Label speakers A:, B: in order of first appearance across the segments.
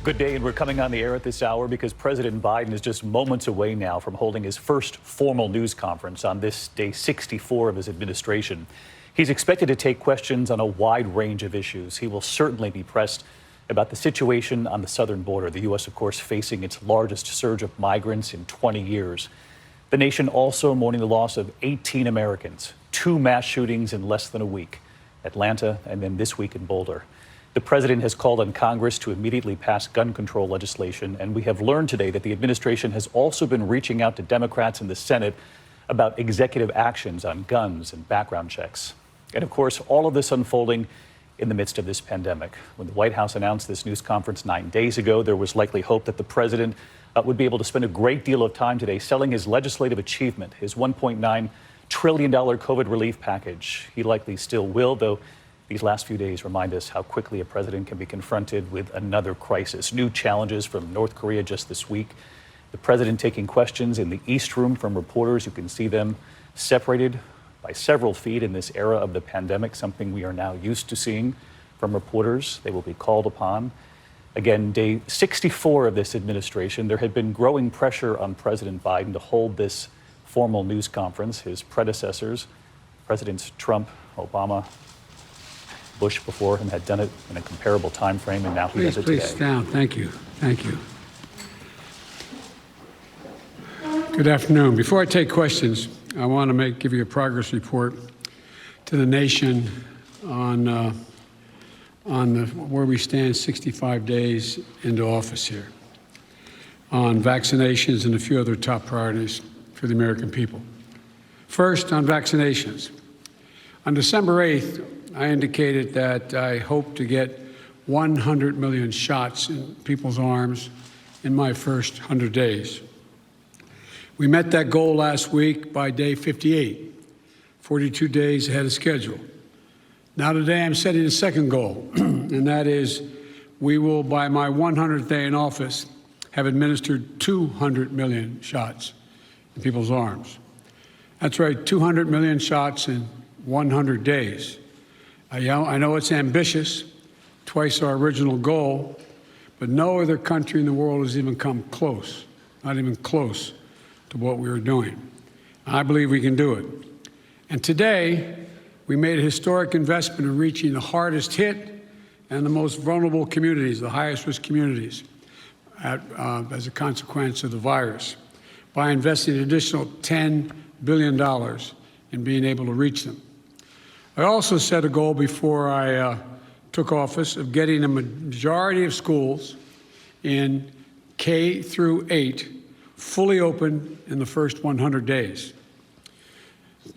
A: Good day, and we're coming on the air at this hour because President Biden is just moments away now from holding his first formal news conference on this day 64 of his administration. He's expected to take questions on a wide range of issues. He will certainly be pressed about the situation on the southern border. The U.S., of course, facing its largest surge of migrants in 20 years. The nation also mourning the loss of 18 Americans, 2 mass shootings in less than a week, Atlanta and then this week in Boulder. The president has called on Congress to immediately pass gun control legislation, and we have learned today that the administration has also been reaching out to Democrats in the Senate about executive actions on guns and background checks. And of course, all of this unfolding in the midst of this pandemic. When the White House announced this news conference 9 days ago, there was likely hope that the president would be able to spend a great deal of time today selling his legislative achievement, his $1.9 trillion COVID relief package. He likely still will, though these last few days remind us how quickly a president can be confronted with another crisis. New challenges from North Korea just this week. The president taking questions in the East Room from reporters. You can see them separated by several feet in this era of the pandemic, something we are now used to seeing from reporters. They will be called upon. Again, day 64 of this administration, there had been growing pressure on President Biden to hold this formal news conference. His predecessors, Presidents Trump, Obama, Bush before him, had done it in a comparable time frame, and now he does it today.
B: Please sit down. Thank you. Thank you. Good afternoon. Before I take questions, I want to give you a progress report to the nation on where we stand 65 days into office here, on vaccinations and a few other top priorities for the American people. First, on vaccinations. On December 8th, I indicated that I hope to get 100 million shots in people's arms in my first 100 days. We met that goal last week by day 58, 42 days ahead of schedule. Now today I'm setting a second goal, and that is we will, by my 100th day in office, have administered 200 million shots in people's arms. That's right, 200 million shots in 100 days. I know it's ambitious, twice our original goal, but no other country in the world has even come close, not even close to what we are doing. I believe we can do it. And today, we made a historic investment in reaching the hardest hit and the most vulnerable communities, the highest risk communities, as a consequence of the virus, by investing an additional $10 billion in being able to reach them. I also set a goal before I took office of getting a majority of schools in K through 8 fully open in the first 100 days.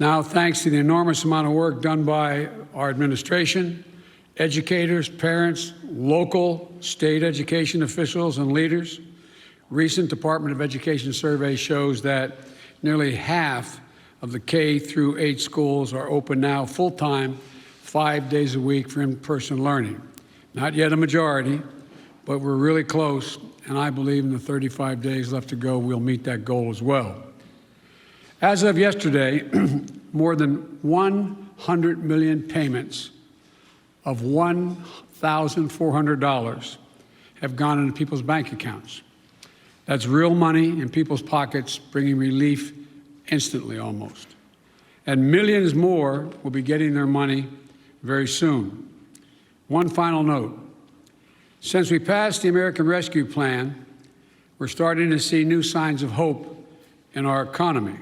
B: Now, thanks to the enormous amount of work done by our administration, educators, parents, local, state education officials, and leaders, recent Department of Education survey shows that nearly half of the K through 8 schools are open now full-time, 5 days a week for in-person learning. Not yet a majority, but we're really close, and I believe in the 35 days left to go, we'll meet that goal as well. As of yesterday, more than 100 million payments of $1,400 have gone into people's bank accounts. That's real money in people's pockets, bringing relief instantly almost. And millions more will be getting their money very soon. One final note. Since we passed the American Rescue Plan, we're starting to see new signs of hope in our economy.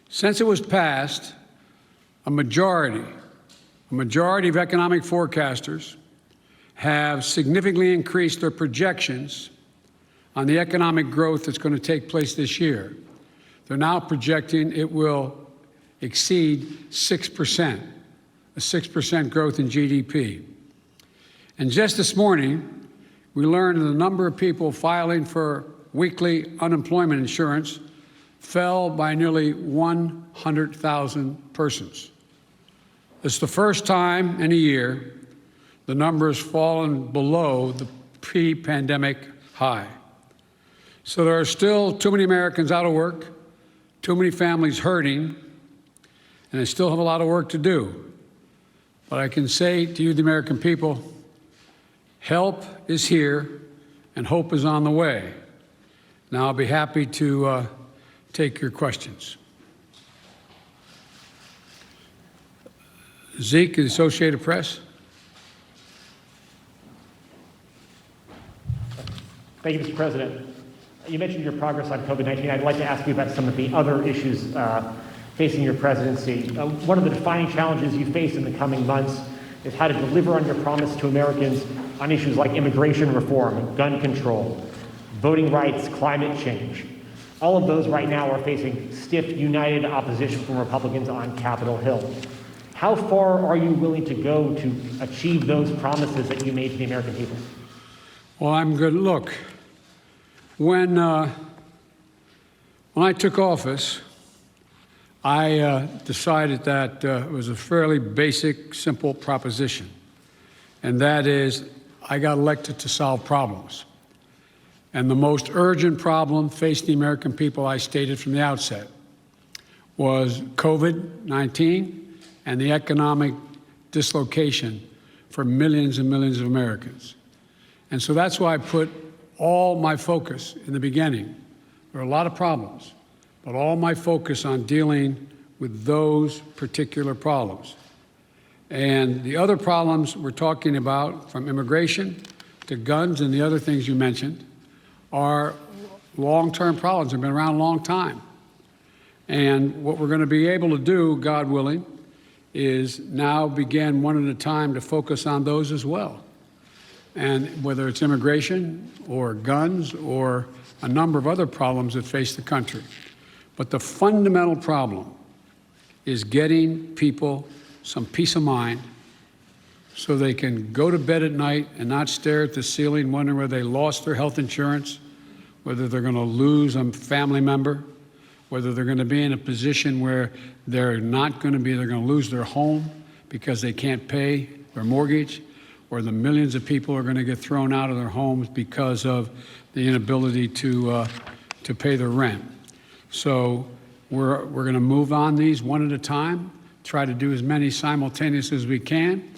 B: Since it was passed, a majority of economic forecasters have significantly increased their projections on the economic growth that's going to take place this year. They're now projecting it will exceed 6%, a 6% growth in GDP. And just this morning, we learned that the number of people filing for weekly unemployment insurance fell by nearly 100,000 persons. It's the first time in a year the number has fallen below the pre-pandemic high. So there are still too many Americans out of work, too many families hurting, and they still have a lot of work to do. But I can say to you, the American people, help is here, and hope is on the way. Now, I'll be happy to take your questions. Zeke, the Associated Press.
C: Thank you, Mr. President. You mentioned your progress on COVID-19. I'd like to ask you about some of the other issues facing your presidency. One of the defining challenges you face in the coming months is how to deliver on your promise to Americans on issues like immigration reform, gun control, voting rights, climate change. All of those right now are facing stiff, united opposition from Republicans on Capitol Hill. How far are you willing to go to achieve those promises that you made to the American people?
B: Well, I'm good. Look, when I took office, I decided that it was a fairly basic, simple proposition, and that is I got elected to solve problems. And the most urgent problem facing the American people, I stated from the outset, was COVID-19 and the economic dislocation for millions and millions of Americans. And so that's why I put all my focus in the beginning. There are a lot of problems, but all my focus on dealing with those particular problems. And the other problems we're talking about, from immigration to guns and the other things you mentioned, are long-term problems. They've been around a long time. And what we're going to be able to do, God willing, is now begin one at a time to focus on those as well. And whether it's immigration or guns or a number of other problems that face the country. But the fundamental problem is getting people some peace of mind so they can go to bed at night and not stare at the ceiling wondering whether they lost their health insurance, whether they're going to lose a family member, whether they're going to be in a position where they're going to lose their home because they can't pay their mortgage, or the millions of people are going to get thrown out of their homes because of the inability to pay their rent. So we're going to move on these one at a time, try to do as many simultaneously as we can,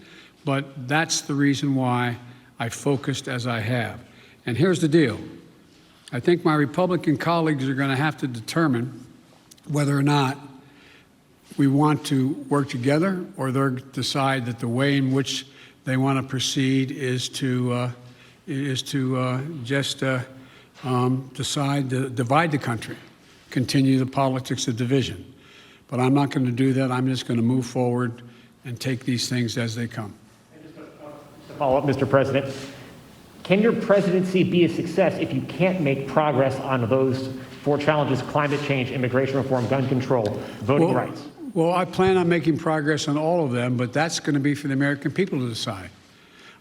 B: but that's the reason why I focused as I have. And here's the deal. I think my Republican colleagues are going to have to determine whether or not we want to work together, or they'll decide that the way in which they want to proceed is to just decide to divide the country, continue the politics of division. But I'm not going to do that. I'm just going to move forward and take these things as they come.
C: And just to follow up, Mr. President, can your presidency be a success if you can't make progress on those four challenges: climate change, immigration reform, gun control, voting rights?
B: Well, I plan on making progress on all of them, but that's going to be for the American people to decide.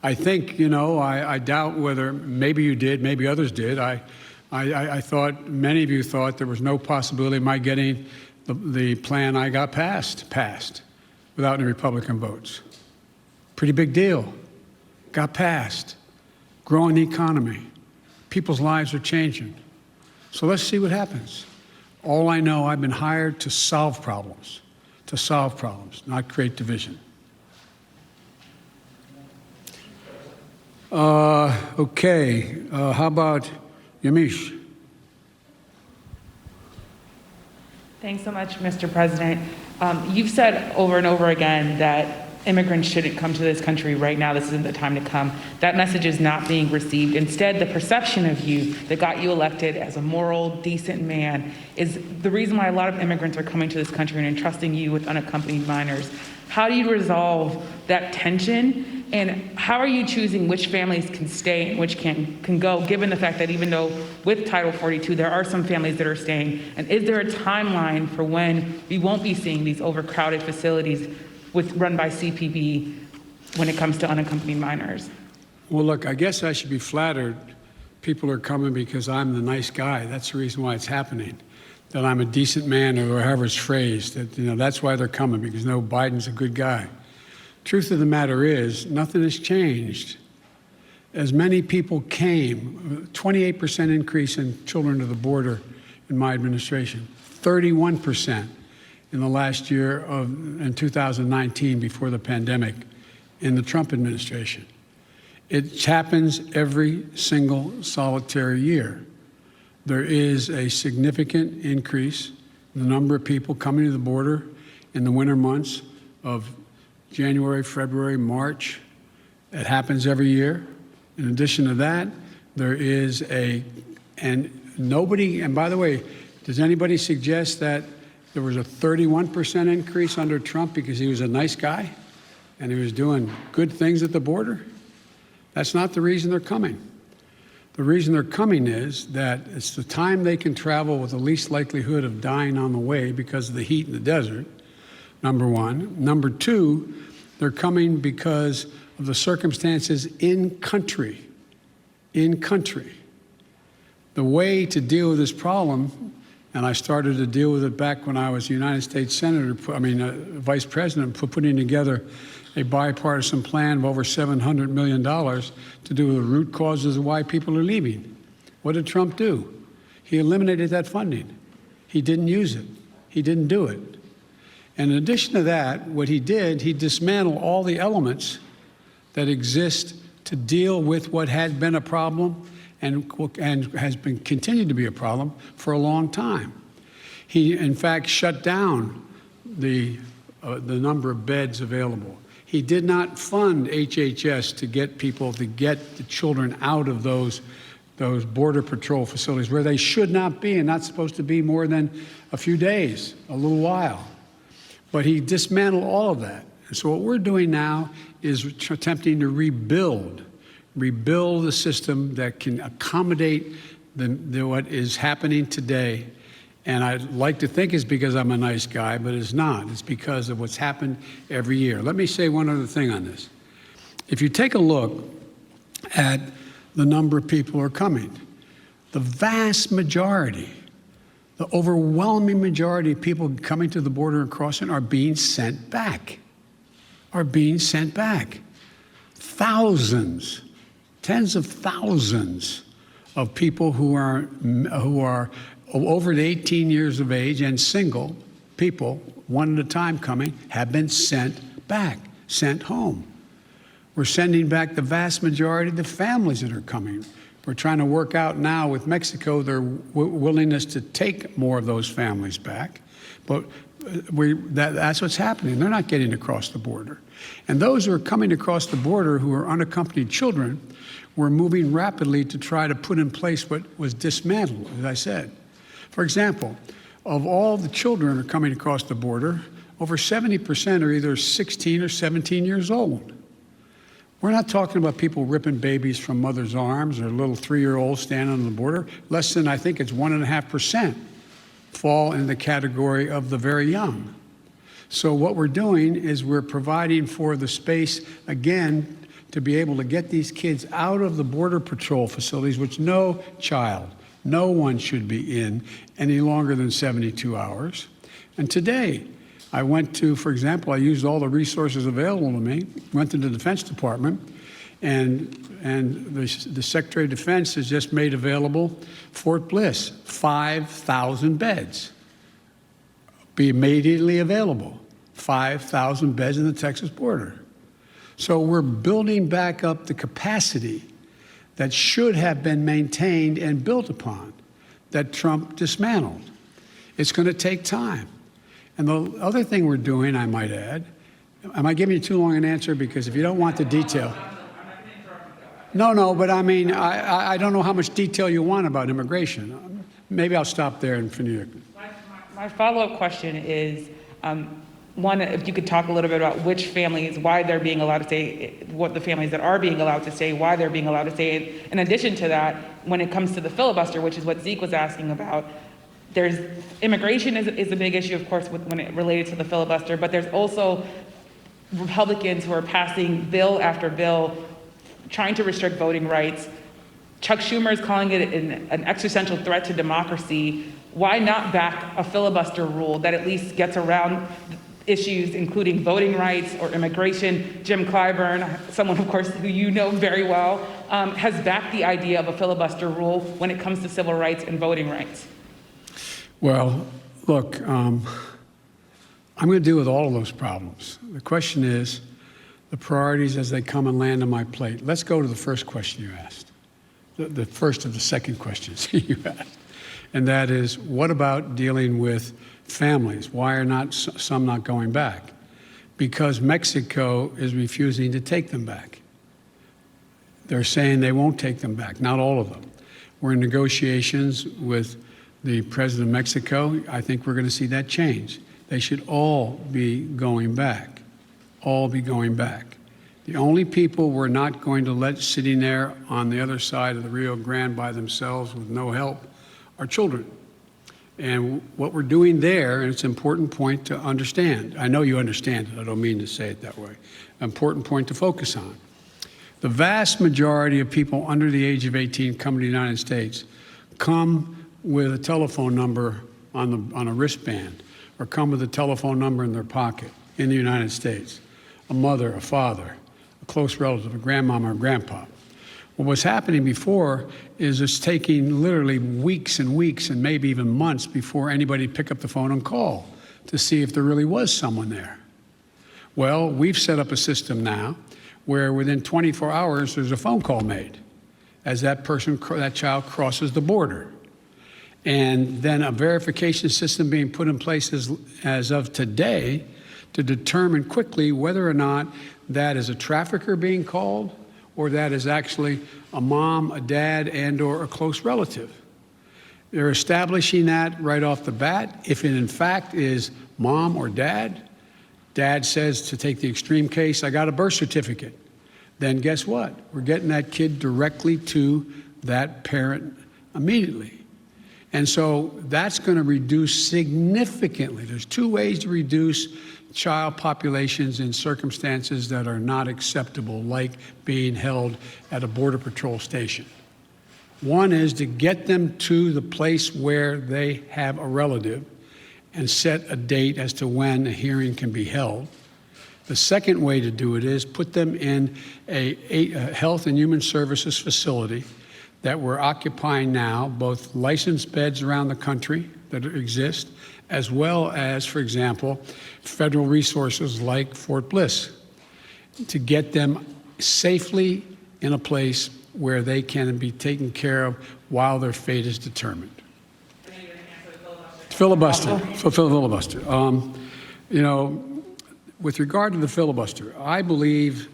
B: I think, I doubt whether, maybe you did, maybe others did. I thought, many of you thought there was no possibility of my getting the plan I got passed without any Republican votes. Pretty big deal. Got passed. Growing the economy. People's lives are changing. So let's see what happens. All I know, I've been hired to solve problems, not create division. Okay, how about Yamiche?
D: Thanks so much, Mr. President. You've said over and over again that immigrants shouldn't come to this country right now. This isn't the time to come. That message is not being received. Instead, the perception of you that got you elected as a moral, decent man is the reason why a lot of immigrants are coming to this country and entrusting you with unaccompanied minors. How do you resolve that tension? And how are you choosing which families can stay and which can go, given the fact that even though with Title 42, there are some families that are staying? And is there a timeline for when we won't be seeing these overcrowded facilities run by CPB when it comes to unaccompanied minors?
B: Well, look, I guess I should be flattered. People are coming because I'm the nice guy. That's the reason why it's happening. That I'm a decent man, or however it's phrased. That, that's why they're coming, because Biden's a good guy. Truth of the matter is, nothing has changed. As many people came, 28% increase in children to the border in my administration, 31% in the last year in 2019, before the pandemic, in the Trump administration. It happens every single solitary year. There is a significant increase in the number of people coming to the border in the winter months of January, February, March. It happens every year. In addition to that, there is and by the way, does anybody suggest that there was a 31% increase under Trump because he was a nice guy and he was doing good things at the border? That's not the reason they're coming. The reason they're coming is that it's the time they can travel with the least likelihood of dying on the way because of the heat in the desert, number one. Number two, they're coming because of the circumstances in country. In country. The way to deal with this problem, and I started to deal with it back when I was United States Vice President, putting together a bipartisan plan of over $700 million to do with the root causes of why people are leaving. What did Trump do? He eliminated that funding. He didn't use it. He didn't do it. And in addition to that, what he did, he dismantled all the elements that exist to deal with what had been a problem and has been continued to be a problem for a long time. He, in fact, shut down the number of beds available. He did not fund HHS to get the children out of those Border Patrol facilities where they should not be and not supposed to be more than a few days, a little while. But he dismantled all of that. And so what we're doing now is attempting to rebuild the system that can accommodate what is happening today. And I'd like to think it's because I'm a nice guy, but it's not. It's because of what's happened every year. Let me say one other thing on this. If you take a look at the number of people who are coming, the vast majority, the overwhelming majority of people coming to the border and crossing are being sent back, Thousands, tens of thousands of people who are over 18 years of age and single people, one at a time coming, have been sent back, sent home. We're sending back the vast majority of the families that are coming. We're trying to work out now with Mexico their willingness to take more of those families back. But that's what's happening. They're not getting across the border. And those who are coming across the border who are unaccompanied children, we're moving rapidly to try to put in place what was dismantled, as I said. For example, of all the children who are coming across the border, over 70% are either 16 or 17 years old. We're not talking about people ripping babies from mother's arms or little 3-year-olds standing on the border. Less than, I think it's 1.5% fall in the category of the very young. So what we're doing is we're providing for the space, again, to be able to get these kids out of the Border Patrol facilities, which no one should be in any longer than 72 hours. And today, I went to, for example, I used all the resources available to me, went to the Defense Department, and the Secretary of Defense has just made available Fort Bliss, 5,000 beds. Be immediately available, 5,000 beds in the Texas border. So we're building back up the capacity that should have been maintained and built upon, that Trump dismantled. It's going to take time. And the other thing we're doing, I might add, am I giving you too long an answer? Because if you don't want the detail. No, but I mean, I don't know how much detail you want about immigration. Maybe I'll stop there and finish.
D: My follow-up question is, one, if you could talk a little bit about which families, why they're being allowed to stay, what the families that are being allowed to stay, why they're being allowed to stay. In addition to that, when it comes to the filibuster, which is what Zeke was asking about, there's immigration is a big issue, of course, when it related to the filibuster, but there's also Republicans who are passing bill after bill trying to restrict voting rights. Chuck Schumer is calling it an existential threat to democracy. Why not back a filibuster rule that at least gets around issues including voting rights or immigration? Jim Clyburn, someone, of course, who you know very well, has backed the idea of a filibuster rule when it comes to civil rights and voting rights.
B: Well, look, I'm going to deal with all of those problems. The question is, the priorities as they come and land on my plate. Let's go to the first question you asked, the first of the second questions you asked. And that is, what about dealing with families? Why are not some not going back? Because Mexico is refusing to take them back. They're saying they won't take them back, not all of them. We're in negotiations with the president of Mexico. I think we're going to see that change. They should all be going back, all be going back. The only people we're not going to let sitting there on the other side of the Rio Grande by themselves with no help are children. And what we're doing there, and it's an important point to understand. I know you understand it. I don't mean to say it that way. Important point to focus on. The vast majority of people under the age of 18 come to the United States come with a telephone number on a wristband, or come with a telephone number in their pocket in the United States. A mother, a father, a close relative, a grandmama or grandpa. What was happening before is it's taking literally weeks and weeks and maybe even months before anybody pick up the phone and call to see if there really was someone there. Well, we've set up a system now where within 24 hours there's a phone call made as that child crosses the border. And then a verification system being put in place as of today to determine quickly whether or not that is a trafficker being called or that is actually a mom, a dad, and or a close relative. They're establishing that right off the bat. If it in fact is mom or dad, dad says, to take the extreme case, I got a birth certificate. Then guess what? We're getting that kid directly to that parent immediately. And so that's going to reduce significantly. There's two ways to reduce child populations in circumstances that are not acceptable, like being held at a Border Patrol station. One is to get them to the place where they have a relative and set a date as to when a hearing can be held. The second way to do it is put them in a Health and Human Services facility that we're occupying now, both licensed beds around the country that exist, as well as, for example, federal resources like Fort Bliss, to get them safely in a place where they can be taken care of while their fate is determined. Filibuster. You know, with regard to the filibuster, I believe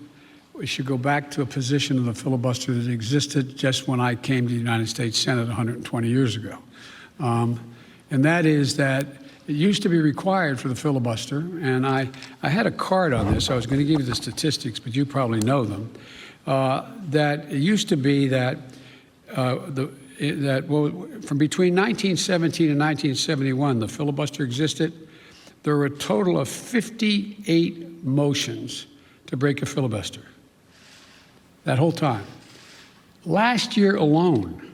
B: we should go back to a position of the filibuster that existed just when I came to the United States Senate 120 years ago. And that is that it used to be required for the filibuster, and I had a card on this. I was going to give you the statistics, but you probably know them, that it used to be that from between 1917 and 1971, the filibuster existed. There were a total of 58 motions to break a filibuster that whole time. Last year alone,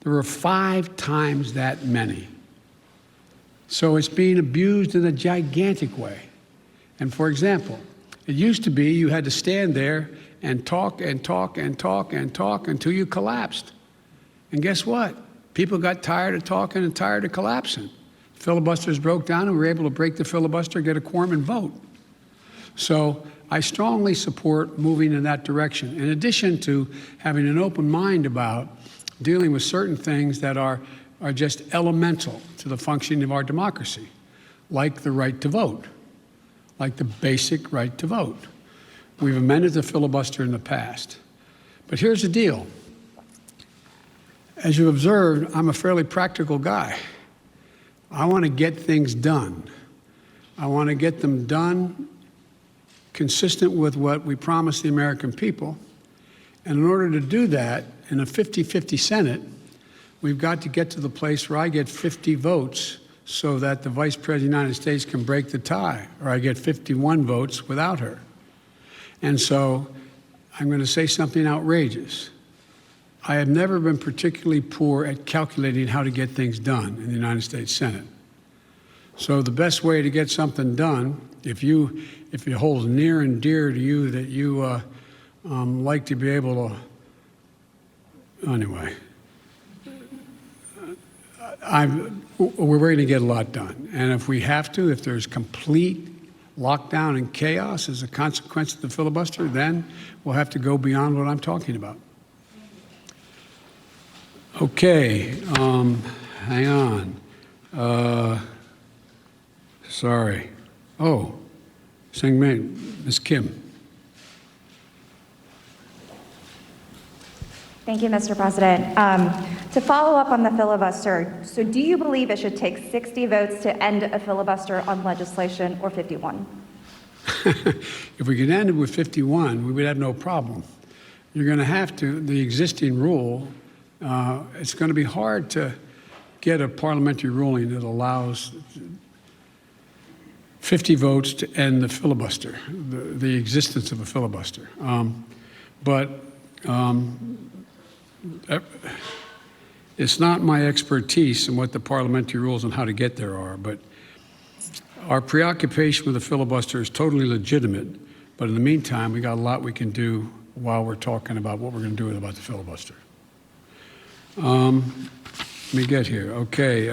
B: there were 5 times that many. So it's being abused in a gigantic way. And for example, it used to be you had to stand there and talk and talk and talk and talk until you collapsed. And guess what? People got tired of talking and tired of collapsing. Filibusters broke down and we were able to break the filibuster, get a quorum and vote. So I strongly support moving in that direction, in addition to having an open mind about dealing with certain things that are just elemental to the functioning of our democracy, like the right to vote, like the basic right to vote. We've amended the filibuster in the past. But here's the deal. As you observed, I'm a fairly practical guy. I want to get things done. I want to get them done consistent with what we promised the American people. And in order to do that, in a 50-50 Senate, we've got to get to the place where I get 50 votes so that the Vice President of the United States can break the tie, or I get 51 votes without her. And so I'm going to say something outrageous. I have never been particularly poor at calculating how to get things done in the United States Senate. So the best way to get something done, if it holds near and dear to you that you like to be able to, anyway, we're going to get a lot done. And if we have to, if there's complete lockdown and chaos as a consequence of the filibuster, then we'll have to go beyond what I'm talking about. Okay, hang on. Sorry. Oh, Ms. Kim.
E: Thank you, Mr. President. To follow up on the filibuster, so do you believe it should take 60 votes to end a filibuster on legislation or 51?
B: If we could end it with 51, we would have no problem. You're going to have to, the existing rule, it's going to be hard to get a parliamentary ruling that allows 50 votes to end the filibuster, the existence of a filibuster. It's not my expertise in what the parliamentary rules and how to get there are, but our preoccupation with the filibuster is totally legitimate. But in the meantime, we got a lot we can do while we're talking about what we're going to do about the filibuster. Let me get here. Okay.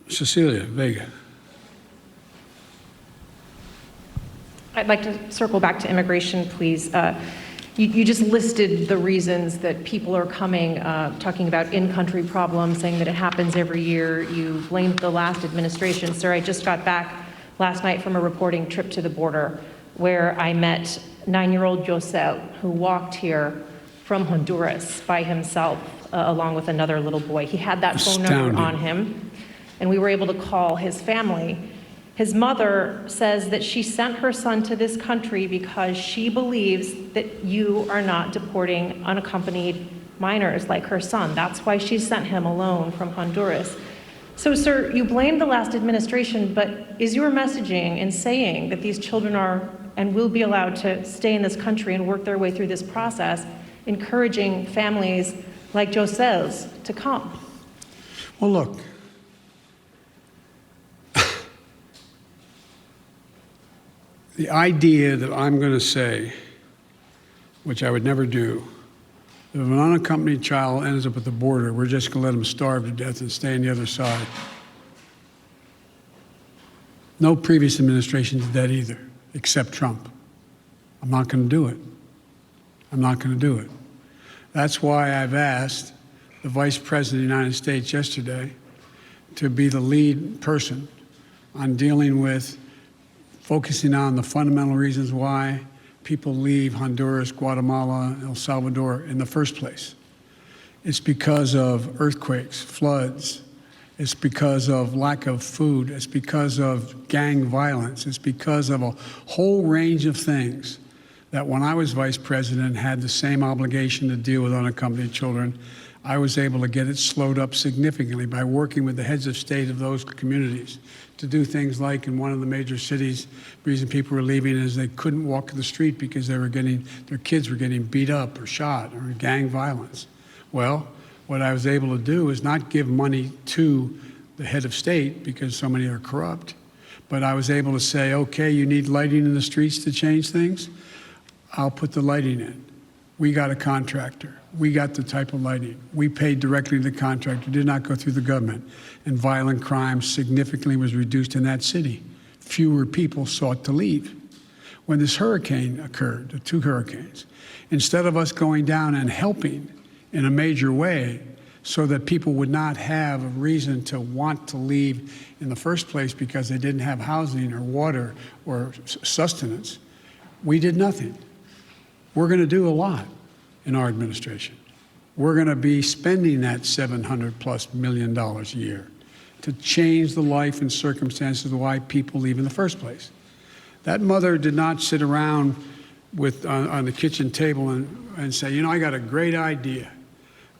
B: Cecilia Vega.
F: I'd like to circle back to immigration, please. You just listed the reasons that people are coming, talking about in-country problems, saying that it happens every year. You blamed the last administration. Sir, I just got back last night from a reporting trip to the border where I met 9-year-old Josel, who walked here from Honduras by himself, along with another little boy. He had that phone number on him, and we were able to call his family. His mother says that she sent her son to this country because she believes that you are not deporting unaccompanied minors like her son. That's why she sent him alone from Honduras. So, sir, you blame the last administration, but is your messaging in saying that these children are and will be allowed to stay in this country and work their way through this process, encouraging families like Josel's to come?
B: Well, look. The idea that I'm going to say, which I would never do, that if an unaccompanied child ends up at the border, we're just going to let them starve to death and stay on the other side. No previous administration did that either, except Trump. I'm not going to do it. I'm not going to do it. That's why I've asked the Vice President of the United States yesterday to be the lead person on dealing with focusing on the fundamental reasons why people leave Honduras, Guatemala, El Salvador in the first place. It's because of earthquakes, floods. It's because of lack of food. It's because of gang violence. It's because of a whole range of things that when I was vice president had the same obligation to deal with unaccompanied children. I was able to get it slowed up significantly by working with the heads of state of those communities to do things like in one of the major cities, the reason people were leaving is they couldn't walk the street because their kids were getting beat up or shot or gang violence. Well, what I was able to do is not give money to the head of state because so many are corrupt, but I was able to say, okay, you need lighting in the streets to change things? I'll put the lighting in. We got a contractor. We got the type of lighting. We paid directly to the contractor, did not go through the government. And violent crime significantly was reduced in that city. Fewer people sought to leave. When this hurricane occurred, the 2 hurricanes, instead of us going down and helping in a major way so that people would not have a reason to want to leave in the first place because they didn't have housing or water or sustenance, we did nothing. We're going to do a lot in our administration. We're going to be spending that $700+ million a year to change the life and circumstances of why people leave in the first place. That mother did not sit around on the kitchen table and say, you know, I got a great idea.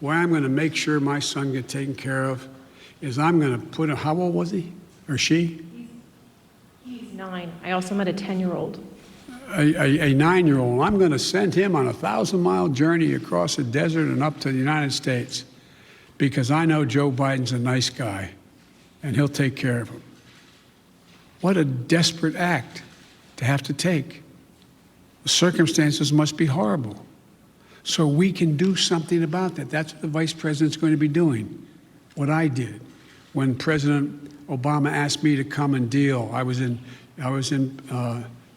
B: Why I'm going to make sure my son gets taken care of is I'm going to put him, how old was he or she?
F: He's 9. I also met a 10-year-old.
B: A 9-year-old. I'm going to send him on a 1,000-mile journey across the desert and up to the United States because I know Joe Biden's a nice guy and he'll take care of him. What a desperate act to have to take. The circumstances must be horrible. So we can do something about that. That's what the vice president's going to be doing. What I did when President Obama asked me to come and deal. I was in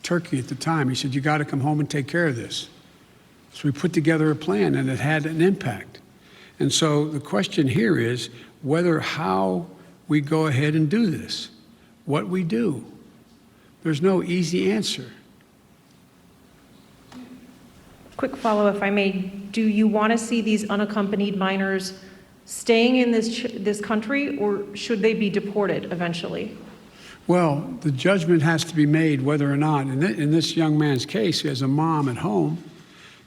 B: Turkey at the time. He said, "You got to come home and take care of this." So we put together a plan, and it had an impact. And so the question here is how we go ahead and do this, what we do. There's no easy answer.
F: Quick follow, if I may. Do you want to see these unaccompanied minors staying in this country, or should they be deported eventually?
B: Well, the judgment has to be made whether or not, in this young man's case, he has a mom at home.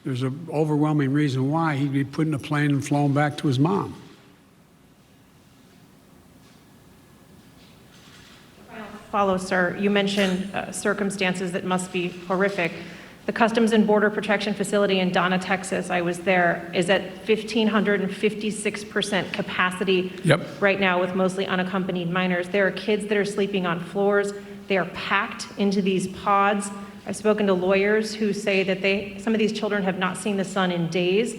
B: There's an overwhelming reason why he'd be put in a plane and flown back to his mom.
F: Follow, sir. You mentioned circumstances that must be horrific. The Customs and Border Protection Facility in Donna, Texas, I was there, is at 1,556% capacity right now with mostly unaccompanied minors. There are kids that are sleeping on floors. They are packed into these pods. I've spoken to lawyers who say that some of these children have not seen the sun in days.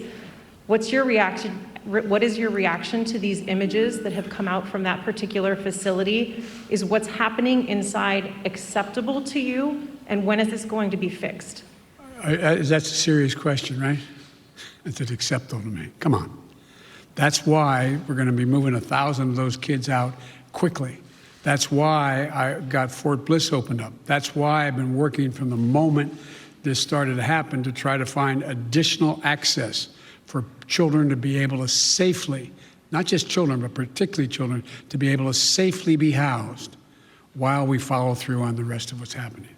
F: What is your reaction to these images that have come out from that particular facility? Is what's happening inside acceptable to you? And when is this going to be fixed?
B: That's a serious question, right? Is it acceptable to me? Come on. That's why we're going to be moving 1,000 of those kids out quickly. That's why I got Fort Bliss opened up. That's why I've been working from the moment this started to happen to try to find additional access for children to be able to safely, not just children, but particularly children, to be able to safely be housed while we follow through on the rest of what's happening.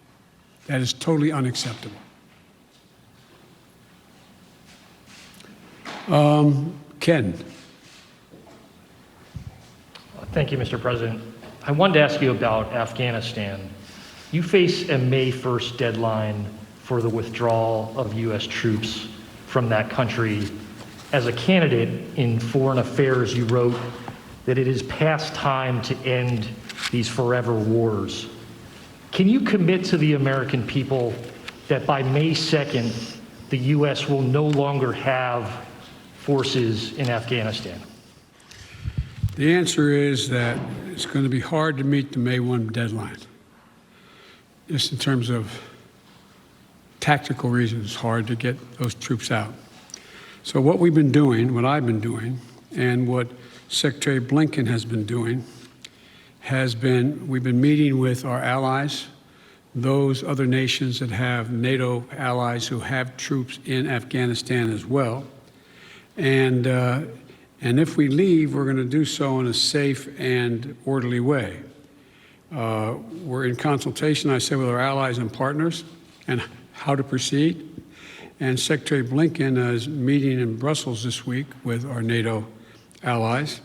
B: That is totally unacceptable. Ken.
G: Thank you, Mr. President. I wanted to ask you about Afghanistan. You face a May 1st deadline for the withdrawal of U.S. troops from that country. As a candidate in foreign affairs, you wrote that it is past time to end these forever wars. Can you commit to the American people that by May 2nd, the U.S. will no longer have forces in Afghanistan?
B: The answer is that it's going to be hard to meet the May 1 deadline. Just in terms of tactical reasons, it's hard to get those troops out. So what we've been doing, what I've been doing, and what Secretary Blinken has been doing, we've been meeting with our allies, those other nations that have NATO allies who have troops in Afghanistan as well. And if we leave, we're going to do so in a safe and orderly way. We're in consultation, I say, with our allies and partners and how to proceed. And Secretary Blinken is meeting in Brussels this week with our NATO allies,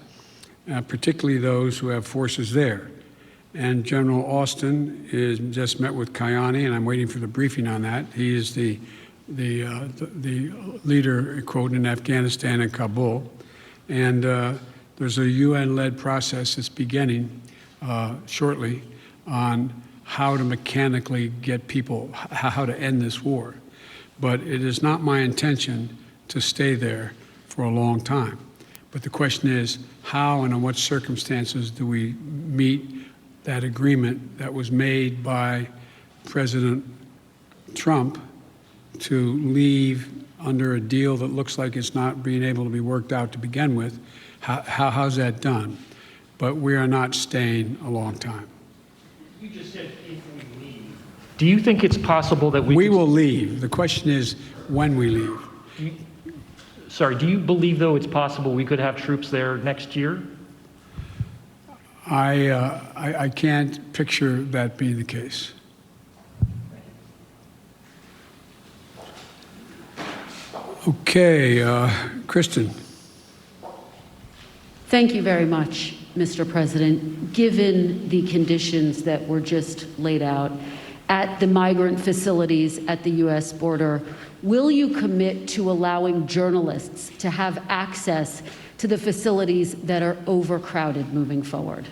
B: particularly those who have forces there. And General Austin is just met with Kayani, and I'm waiting for the briefing on that. He is the leader, quote, in Afghanistan and Kabul. And there's a UN-led process that's beginning shortly on how to mechanically get people, how to end this war. But it is not my intention to stay there for a long time. But the question is, how and in what circumstances do we meet that agreement that was made by President Trump to leave under a deal that looks like it's not being able to be worked out to begin with? How's that done? But we are not staying a long time.
G: You just said if we leave. Do you think it's possible that
B: we will leave? The question is when we leave.
G: Do you believe, though, it's possible we could have troops there next year?
B: I can't picture that being the case. Okay, Kristen.
H: Thank you very much, Mr. President. Given the conditions that were just laid out at the migrant facilities at the U.S. border, will you commit to allowing journalists to have access to the facilities that are overcrowded moving forward?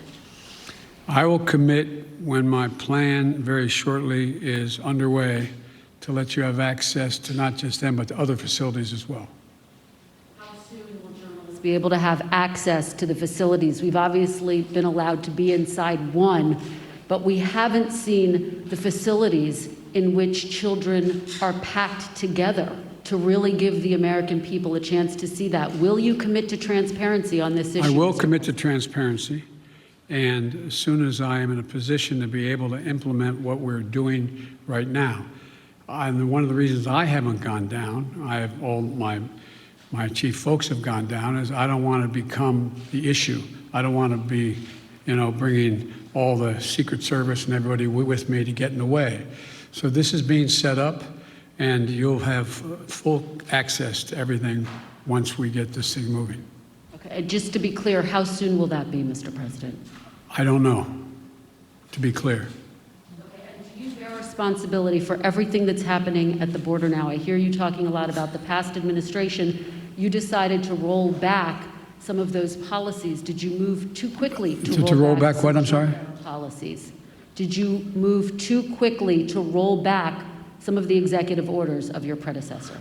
B: I will commit when my plan very shortly is underway to let you have access to not just them, but to other facilities as well.
H: How soon will journalists be able to have access to the facilities? We've obviously been allowed to be inside one, but we haven't seen the facilities in which children are packed together to really give the American people a chance to see that. Will you commit to transparency on this issue?
B: I will commit to transparency, and as soon as I am in a position to be able to implement what we're doing right now. And one of the reasons I haven't gone down, I have all my chief folks have gone down, is I don't want to become the issue. I don't want to be, bringing all the Secret Service and everybody with me to get in the way. So this is being set up, and you'll have full access to everything once we get this thing moving.
H: Okay, and just to be clear, how soon will that be, Mr. President?
B: I don't know, to be clear.
H: Do you bear responsibility for everything that's happening at the border now? I hear you talking a lot about the past administration. You decided to roll back some of those policies. Did you move too quickly to
B: roll back what? I'm sorry?
H: Policies. Did you move too quickly to roll back some of the executive orders of your predecessor?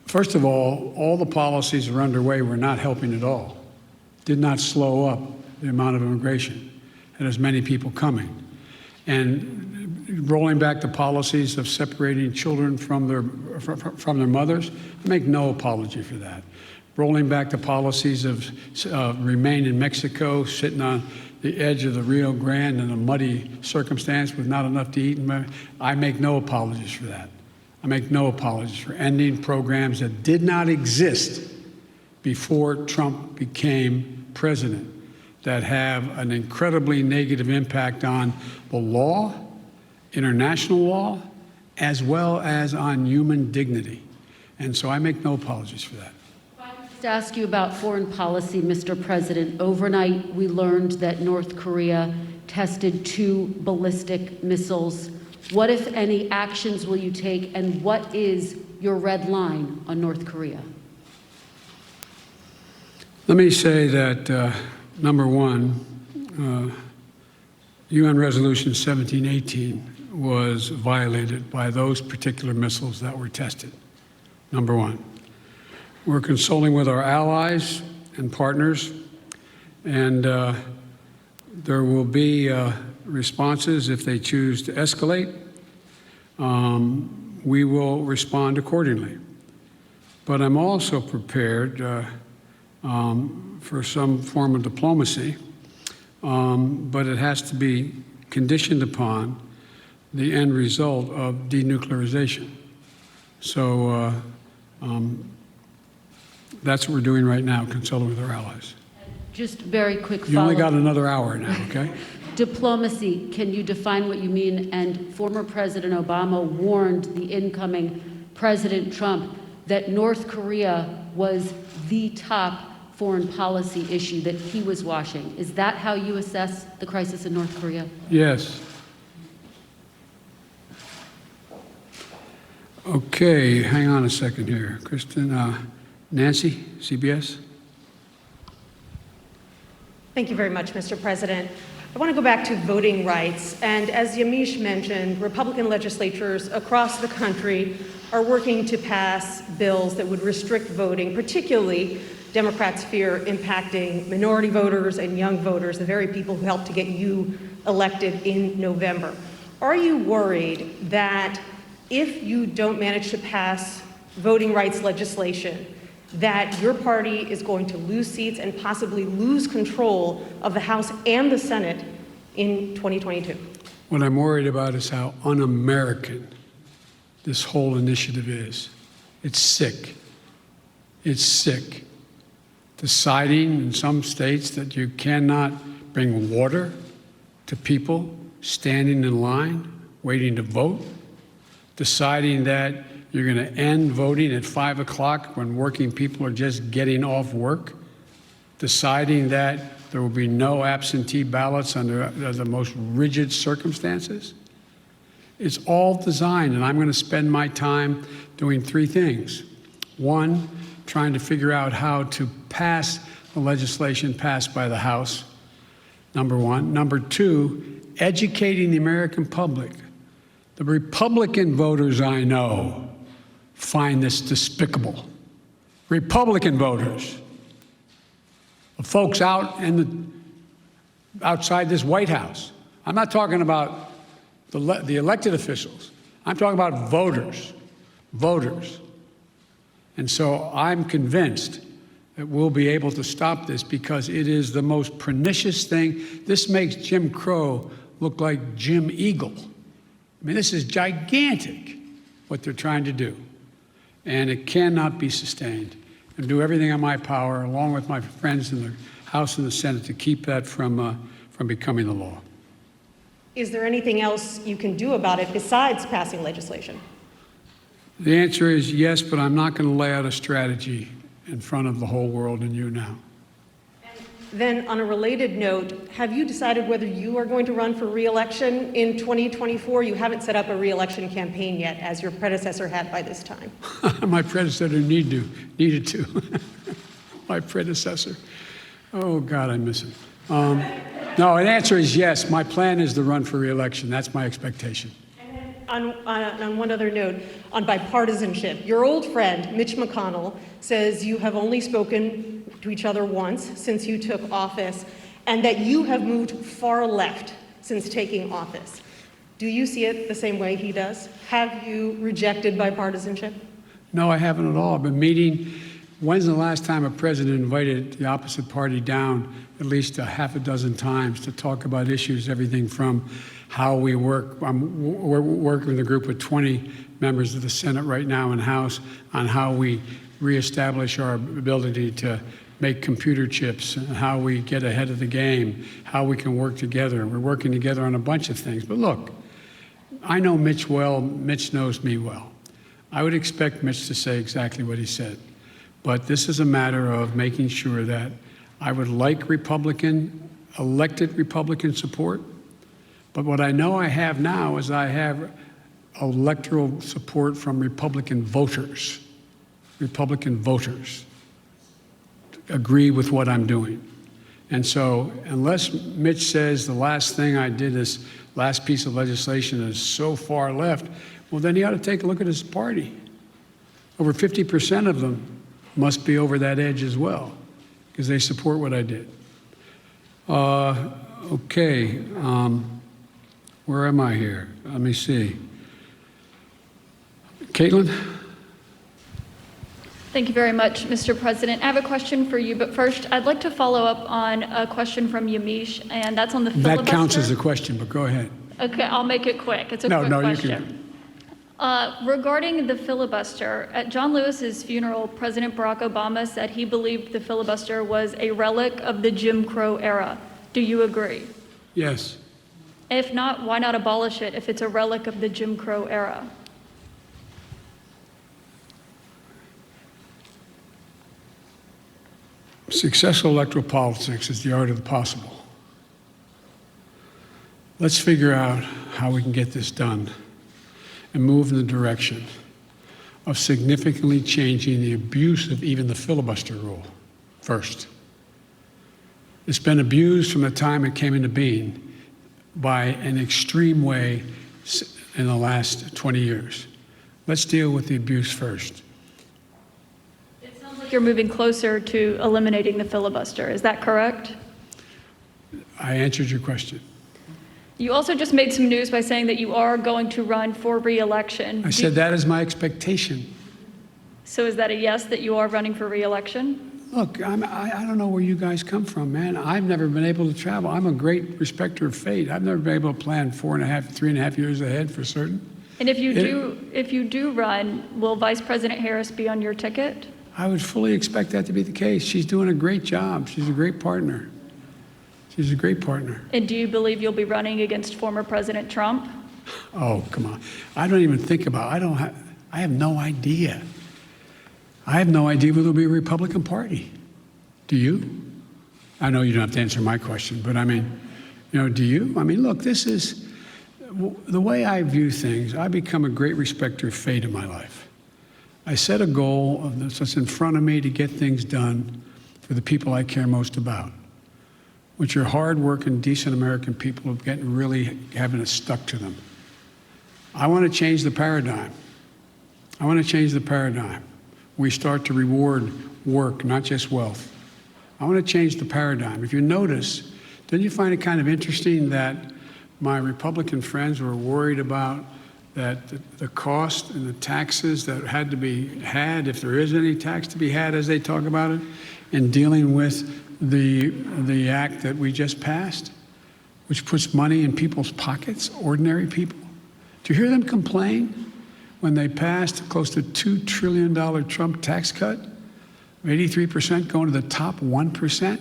B: First of all the policies that are underway were not helping at all. Did not slow up the amount of immigration and as many people coming. And rolling back the policies of separating children from their mothers, I make no apology for that. Rolling back the policies of remain in Mexico, sitting on the edge of the Rio Grande in a muddy circumstance with not enough to eat, I make no apologies for that. I make no apologies for ending programs that did not exist before Trump became president, that have an incredibly negative impact on the law, international law, as well as on human dignity. And so I make no apologies for that.
H: To ask you about foreign policy, Mr. President. Overnight, we learned that North Korea tested 2 ballistic missiles. What, if any, actions will you take, and what is your red line on North Korea?
B: Let me say that, number one, UN Resolution 1718 was violated by those particular missiles that were tested, number one. We're consulting with our allies and partners, and there will be responses if they choose to escalate. We will respond accordingly. But I'm also prepared for some form of diplomacy, but it has to be conditioned upon the end result of denuclearization. So that's what we're doing right now, consulting with our allies.
H: Just very quick follow-up.
B: You only got another hour now, okay?
H: Diplomacy, can you define what you mean? And former President Obama warned the incoming President Trump that North Korea was the top foreign policy issue that he was watching. Is that how you assess the crisis in North Korea?
B: Yes. Okay, hang on a second here. Kristen, Nancy, CBS.
I: Thank you very much, Mr. President. I want to go back to voting rights. And as Yamiche mentioned, Republican legislatures across the country are working to pass bills that would restrict voting, particularly Democrats fear impacting minority voters and young voters, the very people who helped to get you elected in November. Are you worried that if you don't manage to pass voting rights legislation, that your party is going to lose seats and possibly lose control of the House and the Senate in 2022?
B: What I'm worried about is how un-American this whole initiative is. It's sick. It's sick. Deciding in some states that you cannot bring water to people standing in line, waiting to vote. Deciding that you're going to end voting at 5 o'clock when working people are just getting off work. Deciding that there will be no absentee ballots under the most rigid circumstances. It's all designed, and I'm going to spend my time doing 3 things. One, trying to figure out how to pass the legislation passed by the House, number one. Number 2, educating the American public. The Republican voters I know find this despicable. Republican voters, of folks outside this White House. I'm not talking about the elected officials. I'm talking about voters. And so I'm convinced that we'll be able to stop this because it is the most pernicious thing. This makes Jim Crow look like Jim Eagle. I mean, this is gigantic, what they're trying to do. And it cannot be sustained. And do everything in my power, along with my friends in the House and the Senate, to keep that from becoming the law.
I: Is there anything else you can do about it besides passing legislation?
B: The answer is yes, but I'm not going to lay out a strategy in front of the whole world and you now.
I: Then, on a related note, have you decided whether you are going to run for re-election in 2024? You haven't set up a re-election campaign yet, as your predecessor had by this time.
B: My predecessor needed to. My predecessor. Oh, God, I miss him. No, the answer is yes. My plan is to run for re-election. That's my expectation.
I: On one other note, on bipartisanship, your old friend, Mitch McConnell, says you have only spoken to each other once since you took office, and that you have moved far left since taking office. Do you see it the same way he does? Have you rejected bipartisanship?
B: No, I haven't at all. I've been meeting. When's the last time a president invited the opposite party down at least a half a dozen times to talk about issues, everything from how we work. We're working with a group of 20 members of the Senate right now and House on how we reestablish our ability to make computer chips, and how we get ahead of the game, how we can work together. We're working together on a bunch of things. But look, I know Mitch well. Mitch knows me well. I would expect Mitch to say exactly what he said. But this is a matter of making sure that I would like elected Republican support. But what I know I have now is I have electoral support from Republican voters agree with what I'm doing. And so unless Mitch says the last thing I did, this last piece of legislation, is so far left, well, then he ought to take a look at his party. Over 50% of them must be over that edge as well, because they support what I did. Okay, where am I here? Let me see. Caitlin?
J: Thank you very much, Mr. President. I have a question for you, but first, I'd like to follow up on a question from Yamiche, and that's on the filibuster.
B: That counts as a question, but go ahead.
J: Okay, I'll make it quick. It's a quick question.
B: You can.
J: Regarding the filibuster, at John Lewis's funeral, President Barack Obama said he believed the filibuster was a relic of the Jim Crow era. Do you agree?
B: Yes.
J: If not, why not abolish it if it's a relic of the Jim Crow era?
B: Successful electoral politics is the art of the possible. Let's figure out how we can get this done and move in the direction of significantly changing the abuse of even the filibuster rule first. It's been abused from the time it came into being by an extreme way in the last 20 years. Let's deal with the abuse first.
J: You're moving closer to eliminating the filibuster. Is that correct?
B: I answered your question.
J: You also just made some news by saying that you are going to run for re-election.
B: I said that is my expectation.
J: So is that a yes, that you are running for re-election?
B: Look, I don't know where you guys come from, man. I've never been able to travel. I'm a great respecter of fate. I've never been able to plan 3.5 years ahead for certain.
J: And if you do run, will Vice President Harris be on your ticket?
B: I would fully expect that to be the case. She's doing a great job. She's a great partner. She's a great partner.
J: And do you believe you'll be running against former President Trump?
B: Oh, come on. I don't even think about it. I have no idea. I have no idea whether there'll be a Republican Party. Do you? I know you don't have to answer my question, but I mean, do you? I mean, look, this is the way I view things. I become a great respecter of fate in my life. I set a goal of what's in front of me to get things done for the people I care most about, which are hard-working, decent American people who really having it stuck to them. I want to change the paradigm. We start to reward work, not just wealth. I want to change the paradigm. If you notice, didn't you find it kind of interesting that my Republican friends were worried about that the cost and the taxes that had to be had, if there is any tax to be had, as they talk about it, in dealing with the act that we just passed, which puts money in people's pockets, ordinary people? Do you hear them complain when they passed close to $2 trillion Trump tax cut, 83% going to the top 1%?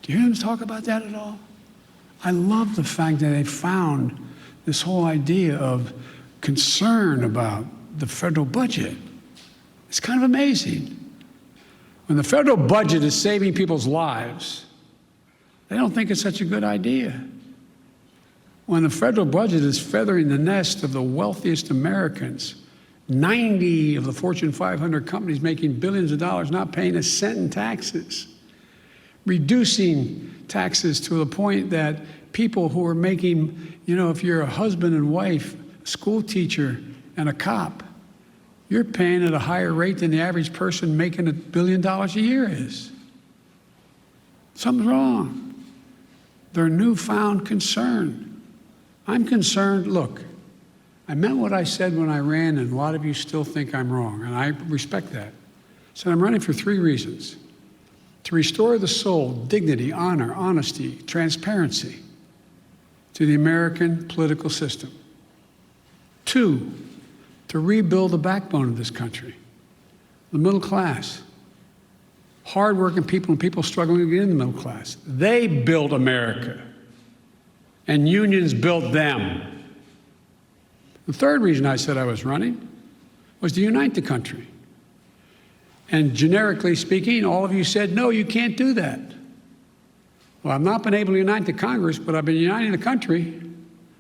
B: Do you hear them talk about that at all? I love the fact that they found this whole idea of concern about the federal budget. It's kind of amazing. When the federal budget is saving people's lives, they don't think it's such a good idea. When the federal budget is feathering the nest of the wealthiest Americans, 90 of the Fortune 500 companies making billions of dollars, not paying a cent in taxes, reducing taxes to the point that people who are making, if you're a husband and wife, a school teacher, and a cop, you're paying at a higher rate than the average person making $1 billion a year is. Something's wrong. Their newfound concern. I'm concerned. Look, I meant what I said when I ran, and a lot of you still think I'm wrong, and I respect that. I said I'm running for 3 reasons: to restore the soul, dignity, honor, honesty, transparency to the American political system. 2, to rebuild the backbone of this country, the middle class, hardworking people and people struggling to get in the middle class. They built America, and unions built them. The 3rd reason I said I was running was to unite the country. And generically speaking, all of you said, no, you can't do that. Well, I've not been able to unite the Congress, but I've been uniting the country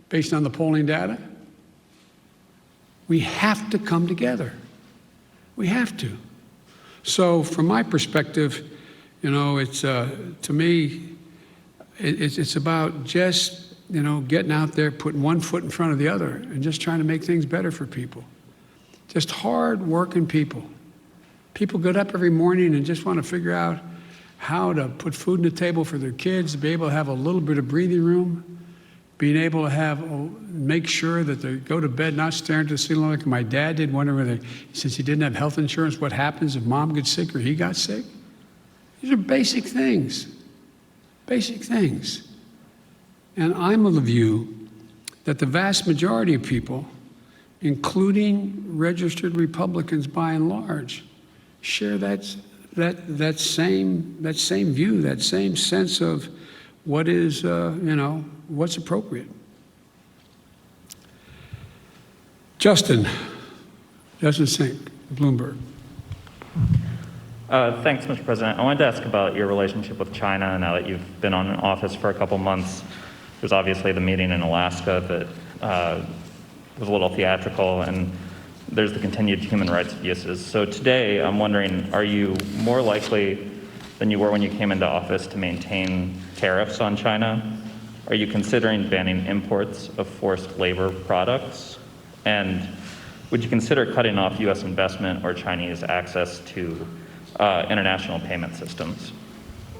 B: based on the polling data. We have to come together. We have to. So from my perspective, it's to me, it's about just, getting out there, putting one foot in front of the other and just trying to make things better for people. Just hard-working people. People get up every morning and just want to figure out how to put food on the table for their kids, to be able to have a little bit of breathing room, being able to make sure that they go to bed not staring at the ceiling like my dad did, wondering since he didn't have health insurance, what happens if mom gets sick or he got sick? These are basic things. Basic things. And I'm of the view that the vast majority of people, including registered Republicans by and large, share that same view, that same sense of what is, what's appropriate. Justin Sink, Bloomberg.
K: Thanks, Mr. President. I wanted to ask about your relationship with China now that you've been in office for a couple months. There's obviously the meeting in Alaska that was a little theatrical, and there's the continued human rights abuses. So today, I'm wondering, are you more likely than you were when you came into office to maintain tariffs on China? Are you considering banning imports of forced labor products? And would you consider cutting off U.S. investment or Chinese access to international payment systems?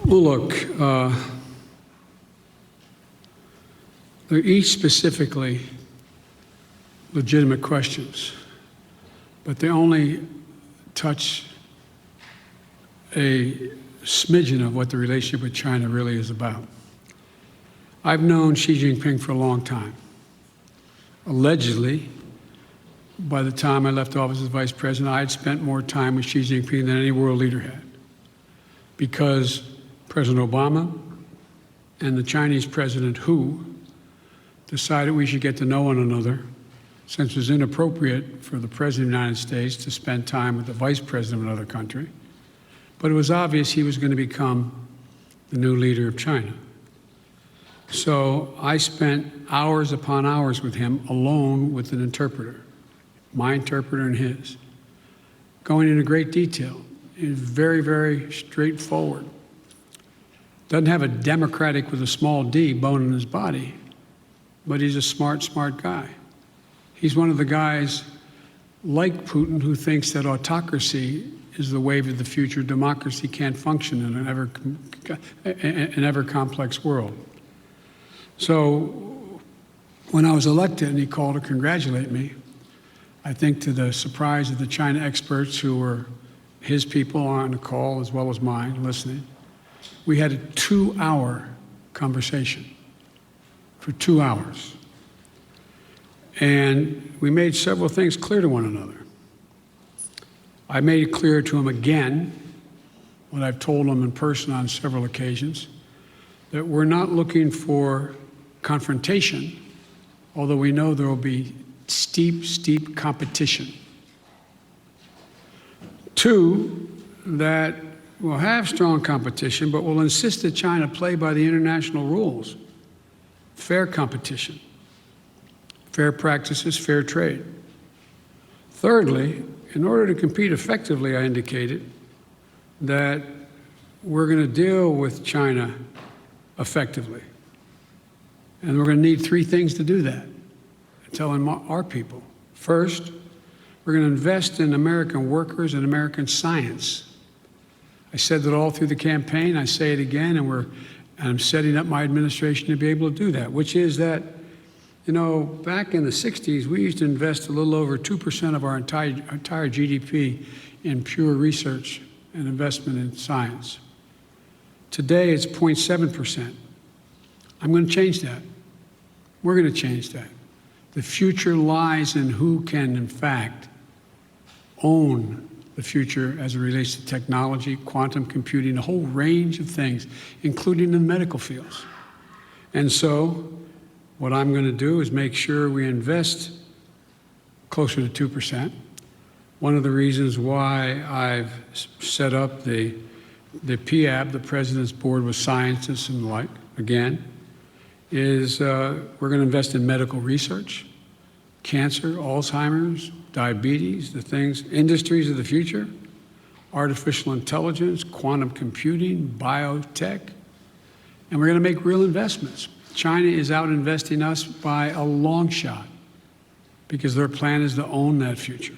B: Well, look, they're each specifically legitimate questions, but they only touch a smidgen of what the relationship with China really is about. I've known Xi Jinping for a long time. Allegedly, by the time I left office as vice president, I had spent more time with Xi Jinping than any world leader had, because President Obama and the Chinese President Hu decided we should get to know one another, since it was inappropriate for the President of the United States to spend time with the Vice President of another country. But it was obvious he was going to become the new leader of China. So I spent hours upon hours with him alone with an interpreter, my interpreter and his, going into great detail. He's very, very straightforward. Doesn't have a Democratic with a small d bone in his body, but he's a smart guy. He's one of the guys like Putin who thinks that autocracy is the wave of the future. Democracy can't function in an ever complex world. So when I was elected and he called to congratulate me, I think to the surprise of the China experts who were his people on the call as well as mine listening, we had a 2-hour conversation for 2 hours. And we made several things clear to one another. I made it clear to him again, what I've told him in person on several occasions, that we're not looking for confrontation, although we know there will be steep competition. 2, that we'll have strong competition, but we'll insist that China play by the international rules. Fair competition, fair practices, fair trade. Thirdly, in order to compete effectively, I indicated that we're going to deal with China effectively. And we're going to need 3 things to do that, telling our people. First, we're going to invest in American workers and American science. I said that all through the campaign. I say it again, and I'm setting up my administration to be able to do that, which is that, you know, back in the 60s, we used to invest a little over 2% of our entire GDP in pure research and investment in science. Today, it's 0.7%. I'm going to change that. We're going to change that. The future lies in who can, in fact, own the future as it relates to technology, quantum computing, a whole range of things, including the medical fields. And so what I'm going to do is make sure we invest closer to 2%. One of the reasons why I've set up the PAB, the President's Board with Scientists and the like, again, is we're going to invest in medical research, cancer, Alzheimer's, diabetes, the things, industries of the future, artificial intelligence, quantum computing, biotech, and we're going to make real investments. China is out investing us by a long shot because their plan is to own that future.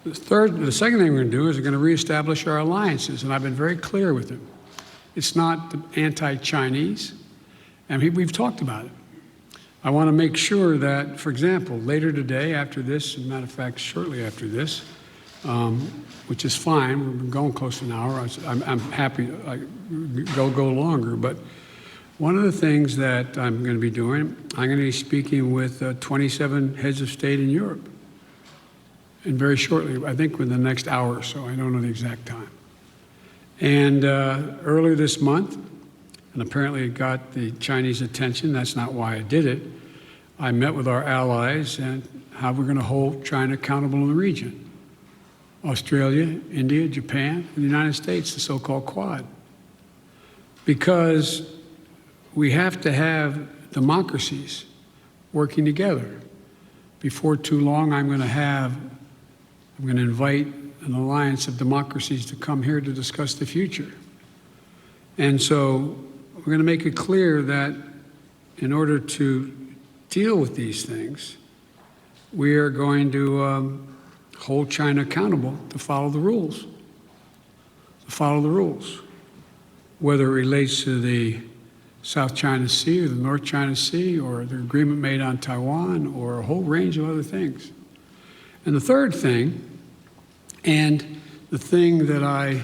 B: The second thing we're going to do is we're going to reestablish our alliances, and I've been very clear with them. It's not anti-Chinese, and we've talked about it. I want to make sure that, for example, later today, after this, as a matter of fact, shortly after this, which is fine, we've been going close to an hour. I'm happy to go longer, but one of the things that I'm going to be doing, I'm going to be speaking with 27 heads of state in Europe. And very shortly, I think within the next hour or so, I don't know the exact time. And earlier this month, and apparently it got the Chinese attention, that's not why I did it, I met with our allies and how we're going to hold China accountable in the region. Australia, India, Japan, and the United States, the so-called Quad. Because we have to have democracies working together. Before too long, I'm going to invite an alliance of democracies to come here to discuss the future. And so we're going to make it clear that in order to deal with these things, we are going to hold China accountable to follow the rules. To follow the rules. Whether it relates to the South China Sea or the North China Sea or the agreement made on Taiwan or a whole range of other things. And the third thing, and the thing that I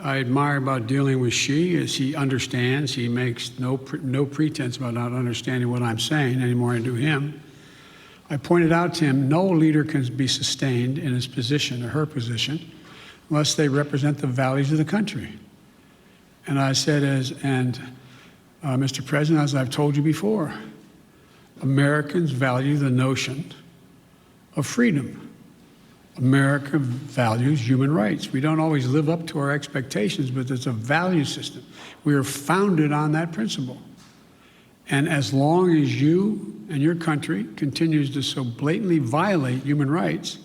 B: admire about dealing with Xi is he understands, he makes no pretense about not understanding what I'm saying any more than I do him. I pointed out to him no leader can be sustained in his position or her position unless they represent the values of the country. And I said, Mr. President, as I've told you before, Americans value the notion of freedom. America values human rights. We don't always live up to our expectations, but there's a value system. We are founded on that principle. And as long as you and your country continues to so blatantly violate human rights,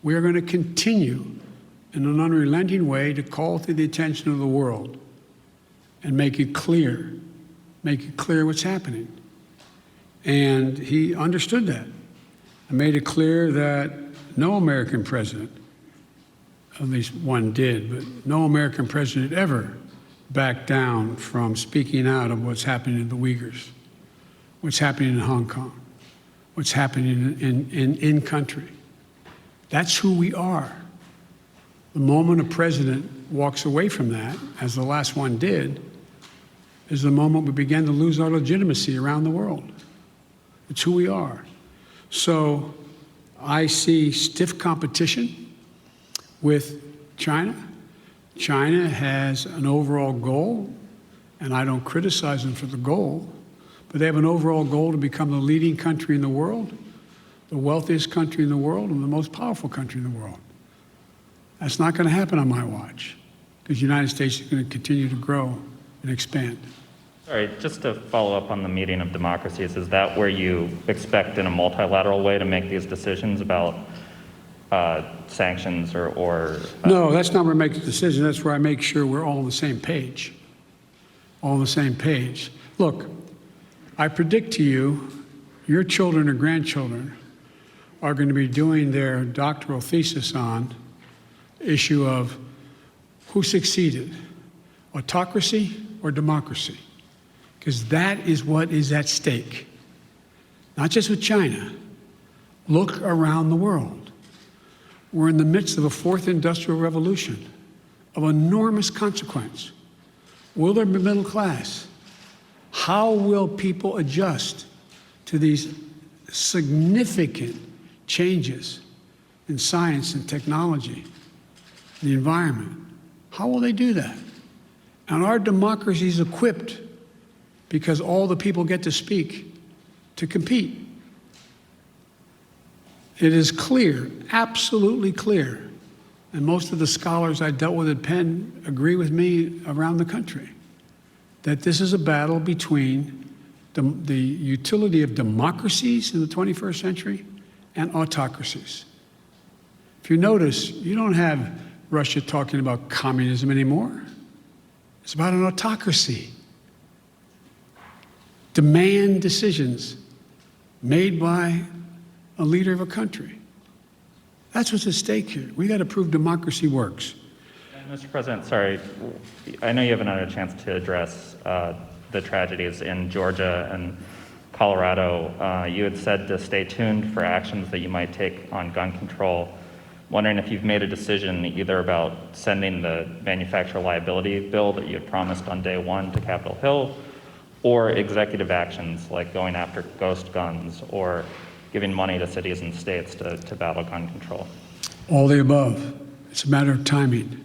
B: we are going to continue in an unrelenting way to call to the attention of the world and make it clear what's happening. And he understood that. I made it clear that no American president at least one did, but no American president ever backed down from speaking out of what's happening to the Uyghurs, what's happening in Hong Kong, what's happening in country. That's who we are. The moment a president walks away from that, as the last one did, is the moment we begin to lose our legitimacy around the world. It's who we are. So I see stiff competition with China. China has an overall goal, and I don't criticize them for the goal, but they have an overall goal to become the leading country in the world, the wealthiest country in the world, and the most powerful country in the world. That's not going to happen on my watch, because the United States is going to continue to grow and expand.
K: All right, just to follow up on the meeting of democracies, is that where you expect in a multilateral way to make these decisions about sanctions or
B: No, that's not where I make the decision. That's where I make sure we're all on the same page. All on the same page. Look, I predict to you, your children or grandchildren are going to be doing their doctoral thesis on issue of who succeeded, autocracy or democracy, because that is what is at stake. Not just with China. Look around the world. We're in the midst of a fourth industrial revolution of enormous consequence. Will there be middle class? How will people adjust to these significant changes in science and technology, the environment? How will they do that? And our democracy is equipped, because all the people get to speak, to compete. It is clear, absolutely clear, and most of the scholars I dealt with at Penn agree with me around the country, that this is a battle between the utility of democracies in the 21st century and autocracies. If you notice, you don't have Russia talking about communism anymore. It's about an autocracy. Demand decisions made by a leader of a country. That's what's at stake here. We got to prove democracy works.
K: Mr. President, sorry, I know you haven't had a chance to address the tragedies in Georgia and Colorado. You had said to stay tuned for actions that you might take on gun control. Wondering if you've made a decision either about sending the manufacturer liability bill that you had promised on day one to Capitol Hill, or executive actions like going after ghost guns or giving money to cities and states to battle gun control.
B: All the above. It's a matter of timing.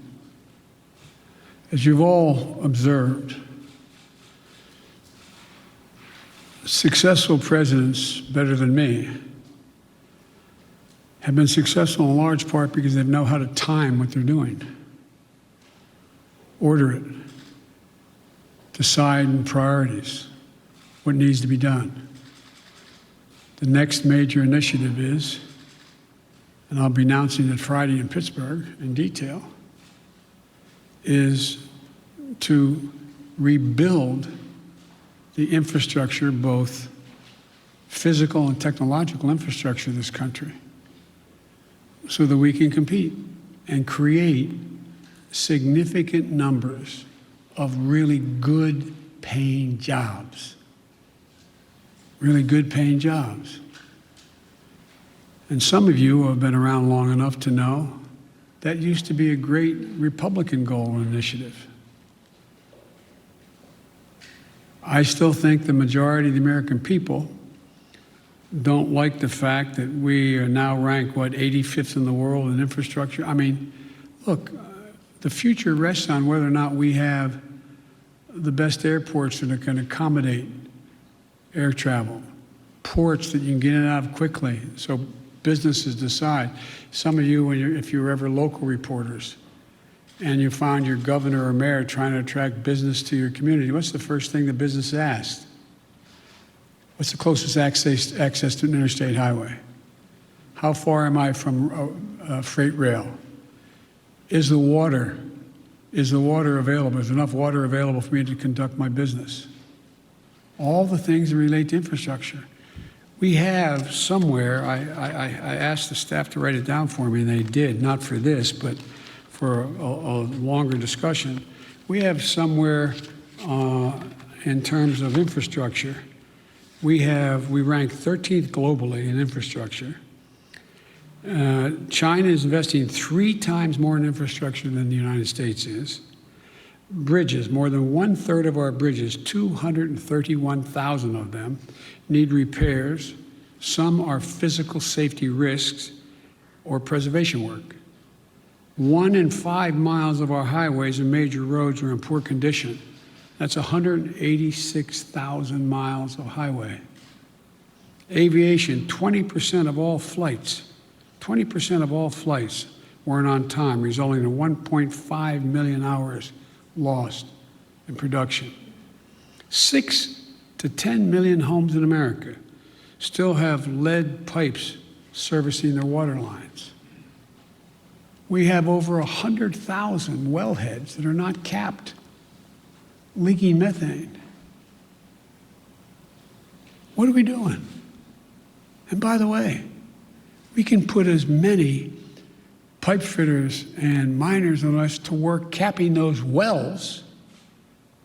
B: As you've all observed, successful presidents, better than me, have been successful in large part because they know how to time what they're doing, order it, decide in priorities what needs to be done. The next major initiative is, and I'll be announcing it Friday in Pittsburgh in detail, is to rebuild the infrastructure, both physical and technological infrastructure of this country, so that we can compete and create significant numbers of really good paying jobs. Really good paying jobs. And some of you who have been around long enough to know that used to be a great Republican goal and initiative. I still think the majority of the American people don't like the fact that we are now ranked, 85th in the world in infrastructure. I mean, look, the future rests on whether or not we have the best airports that can accommodate air travel, ports that you can get in and out of quickly, so businesses decide. Some of you, if you were ever local reporters, and you found your governor or mayor trying to attract business to your community, what's the first thing the business asked? What's the closest access to an interstate highway? How far am I from freight rail? Is the water available? Is enough water available for me to conduct my business? All the things that relate to infrastructure. We have somewhere, I asked the staff to write it down for me, and they did, not for this, but for a longer discussion. We have somewhere in terms of infrastructure, we rank 13th globally in infrastructure. China is investing 3 times more in infrastructure than the United States is. Bridges, more than 1/3 of our bridges, 231,000 of them, need repairs. Some are physical safety risks or preservation work. 1 in 5 miles of our highways and major roads are in poor condition. That's 186,000 miles of highway. Aviation, 20% of all flights weren't on time, resulting in 1.5 million hours lost in production. 6 to 10 million homes in America still have lead pipes servicing their water lines. We have over 100,000 wellheads that are not capped, leaking methane. What are we doing? And by the way, we can put as many pipe fitters and miners on us to work capping those wells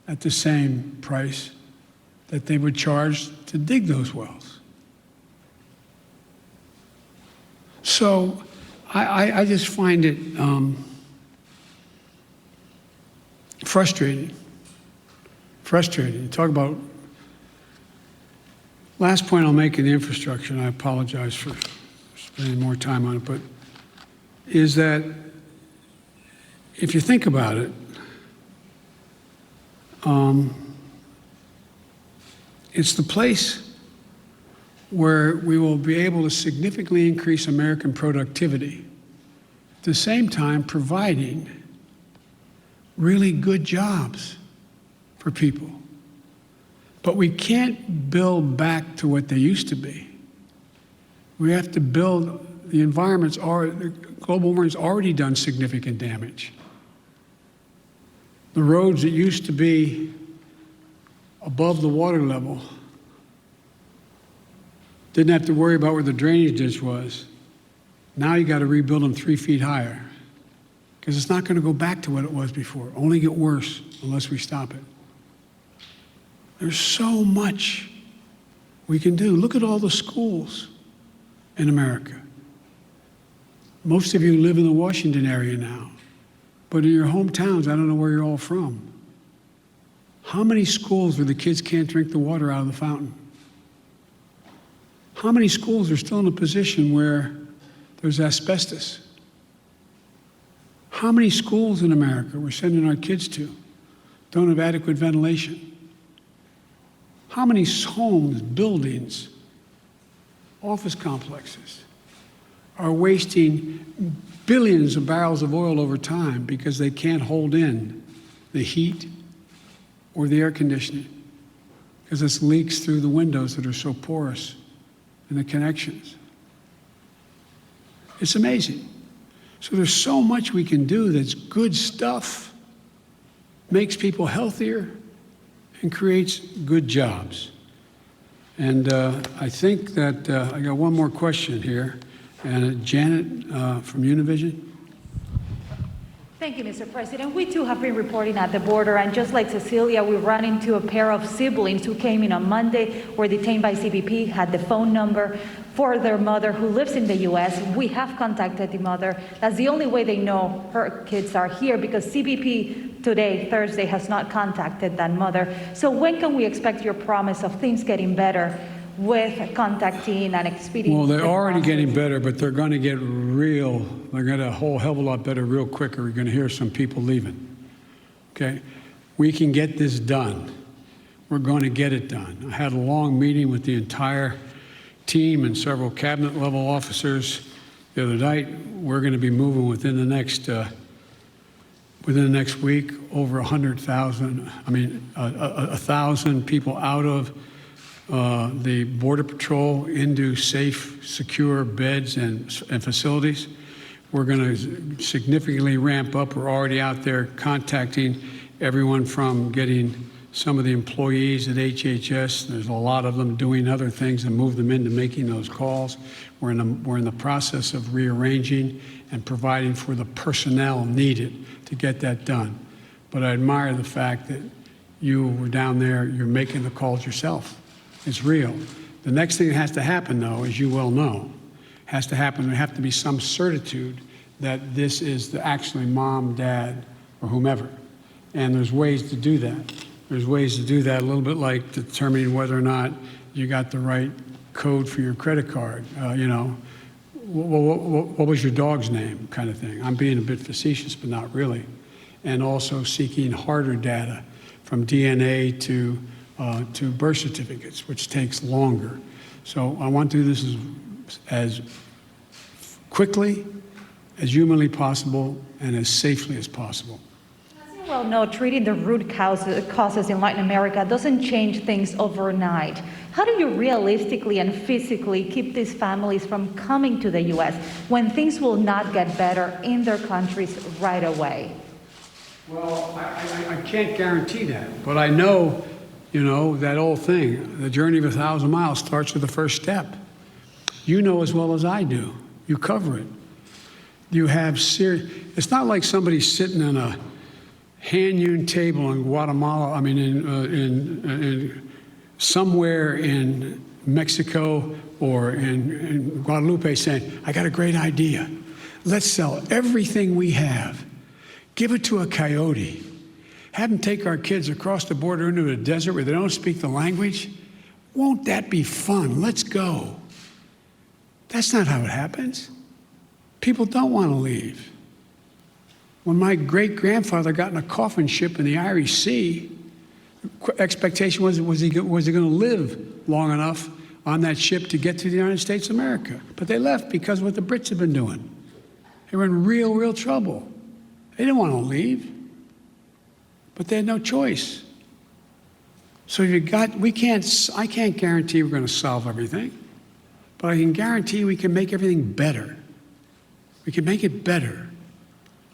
B: at the same price that they would charge to dig those wells. So I just find it frustrating. Frustrating. Talk about, last point I'll make in the infrastructure, and I apologize for spending more time on it, but is that if you think about it, it's the place where we will be able to significantly increase American productivity, at the same time providing really good jobs for people. But we can't build back to what they used to be. We have to build, the global warming's already done significant damage. The roads that used to be above the water level didn't have to worry about where the drainage ditch was. Now you got to rebuild them 3 feet higher, because it's not going to go back to what it was before. Only get worse unless we stop it. There's so much we can do. Look at all the schools in America. Most of you live in the Washington area now, but in your hometowns, I don't know where you're all from. How many schools where the kids can't drink the water out of the fountain? How many schools are still in a position where there's asbestos? How many schools in America we're sending our kids to don't have adequate ventilation? How many homes, buildings, office complexes are wasting billions of barrels of oil over time because they can't hold in the heat or the air conditioning, because it's leaks through the windows that are so porous and the connections? It's amazing. So there's so much we can do that's good stuff, makes people healthier, and creates good jobs. And I think that I got one more question here. And Janet from Univision.
E: Thank you, Mr. President. We too have been reporting at the border, and just like Cecilia, we ran into a pair of siblings who came in on Monday, were detained by CBP, had the phone number for their mother who lives in the U.S. We have contacted the mother. That's the only way they know her kids are here, because CBP today, Thursday, has not contacted that mother. So when can we expect your promise of things getting better with contacting and expediting?
B: Well, they're already getting better, but they're going to get they're going to get a whole hell of a lot better real quick, or we're going to hear some people leaving. Okay? We can get this done. We're going to get it done. I had a long meeting with the entire team and several cabinet level officers the other night. We're going to be moving within the next week over 100,000, 1,000 people out of the Border Patrol into safe, secure beds and facilities. We're going to significantly ramp up. We're already out there contacting everyone from getting some of the employees at HHS. There's a lot of them doing other things and move them into making those calls. We're in the process of rearranging and providing for the personnel needed to get that done. But I admire the fact that you were down there, you're making the calls yourself. It's real. The next thing that has to happen, though, as you well know, has to happen, there have to be some certitude that this is actually mom, dad, or whomever. And there's ways to do that. There's ways to do that, a little bit like determining whether or not you got the right code for your credit card. What was your dog's name, kind of thing. I'm being a bit facetious, but not really. And also seeking harder data from DNA to birth certificates, which takes longer. So I want to do this as quickly, as humanly possible, and as safely as possible.
E: Well, no, treating the root causes in Latin America doesn't change things overnight. How do you realistically and physically keep these families from coming to the U.S. when things will not get better in their countries right away?
B: Well, I can't guarantee that, but I know, that old thing, the journey of 1,000 miles starts with the first step. You know as well as I do. You cover it. You have it's not like somebody sitting on a hand-hewn table in Guatemala, in somewhere in Mexico or in Guadalupe saying, I got a great idea. Let's sell everything we have. Give it to a coyote. Have them take our kids across the border into the desert where they don't speak the language. Won't that be fun? Let's go. That's not how it happens. People don't want to leave. When my great-grandfather got in a coffin ship in the Irish Sea, the expectation was he going to live long enough on that ship to get to the United States of America. But they left because of what the Brits had been doing. They were in real, real trouble. They didn't want to leave, but they had no choice. So I can't guarantee we're going to solve everything, but I can guarantee we can make everything better. We can make it better.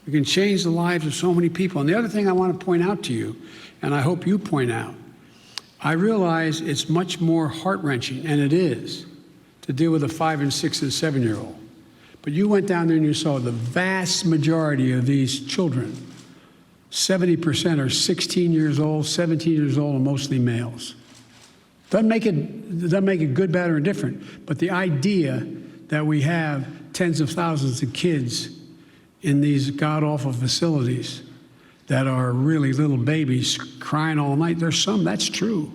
B: We can change the lives of so many people. And the other thing I want to point out to you, and I hope you point out, I realize it's much more heart-wrenching, and it is, to deal with a 5 and 6 and 7-year-old. But you went down there and you saw the vast majority of these children, 70% are 16 years old, 17 years old, and mostly males. Doesn't make it good, bad, or indifferent, but the idea that we have tens of thousands of kids in these god-awful facilities that are really little babies crying all night. There's some, that's true.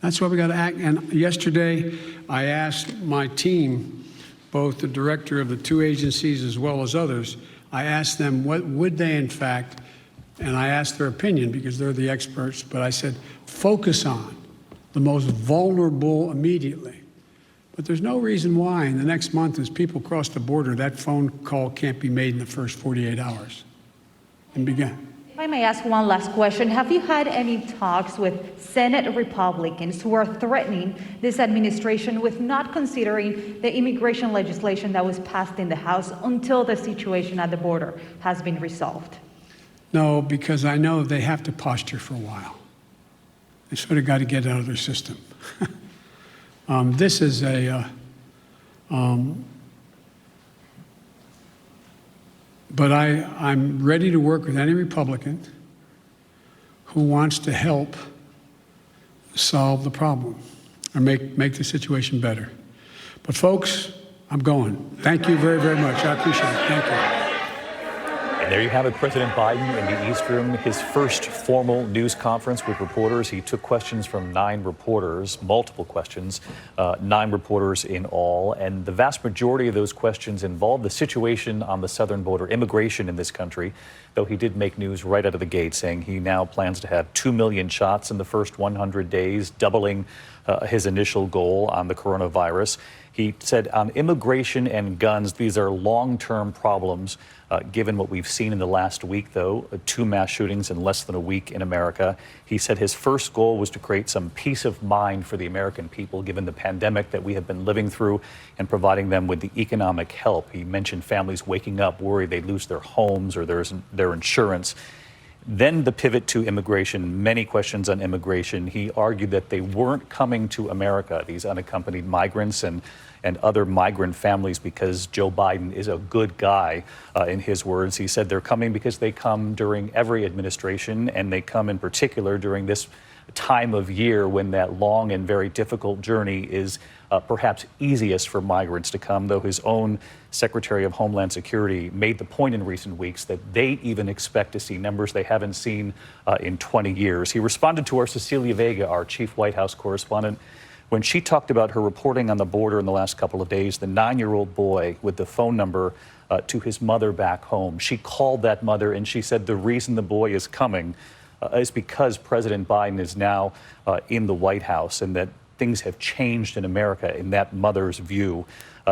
B: That's why we got to act. And yesterday, I asked my team, both the director of the two agencies as well as others, I asked them what would they in fact, and I asked their opinion because they're the experts, but I said, focus on the most vulnerable immediately. But there's no reason why in the next month as people cross the border, that phone call can't be made in the first 48 hours and begin.
E: If I may ask one last question, have you had any talks with Senate Republicans who are threatening this administration with not considering the immigration legislation that was passed in the House until the situation at the border has been resolved?
B: No, because I know they have to posture for a while. They sort of got to get out of their system. This is but I'm ready to work with any Republican who wants to help solve the problem or make the situation better. But folks, I'm going. Thank you very, very much. I appreciate it. Thank you.
A: And there you have it, President Biden in the East Room, his first formal news conference with reporters. He took questions from 9 reporters, multiple questions, 9 reporters in all. And the vast majority of those questions involved the situation on the southern border, immigration in this country, though he did make news right out of the gate, saying he now plans to have 2 million shots in the first 100 days, doubling his initial goal on the coronavirus. He said on immigration and guns, these are long-term problems. Given what we've seen in the last week, though, 2 mass shootings in less than a week in America. He said his first goal was to create some peace of mind for the American people, given the pandemic that we have been living through, and providing them with the economic help. He mentioned families waking up worried they'd lose their homes or their insurance. Then the pivot to immigration, many questions on immigration. He argued that they weren't coming to America, these unaccompanied migrants and other migrant families, because Joe Biden is a good guy, in his words. He said they're coming because they come during every administration, and they come in particular during this time of year when that long and very difficult journey is perhaps easiest for migrants to come, though his own Secretary of Homeland Security made the point in recent weeks that they even expect to see numbers they haven't seen in 20 years. He responded to our Cecilia Vega, our chief White House correspondent, when she talked about her reporting on the border in the last couple of days, the 9-year-old boy with the phone number to his mother back home. She called that mother and she said the reason the boy is coming is because President Biden is now in the White House, and that things have changed in America in that mother's view.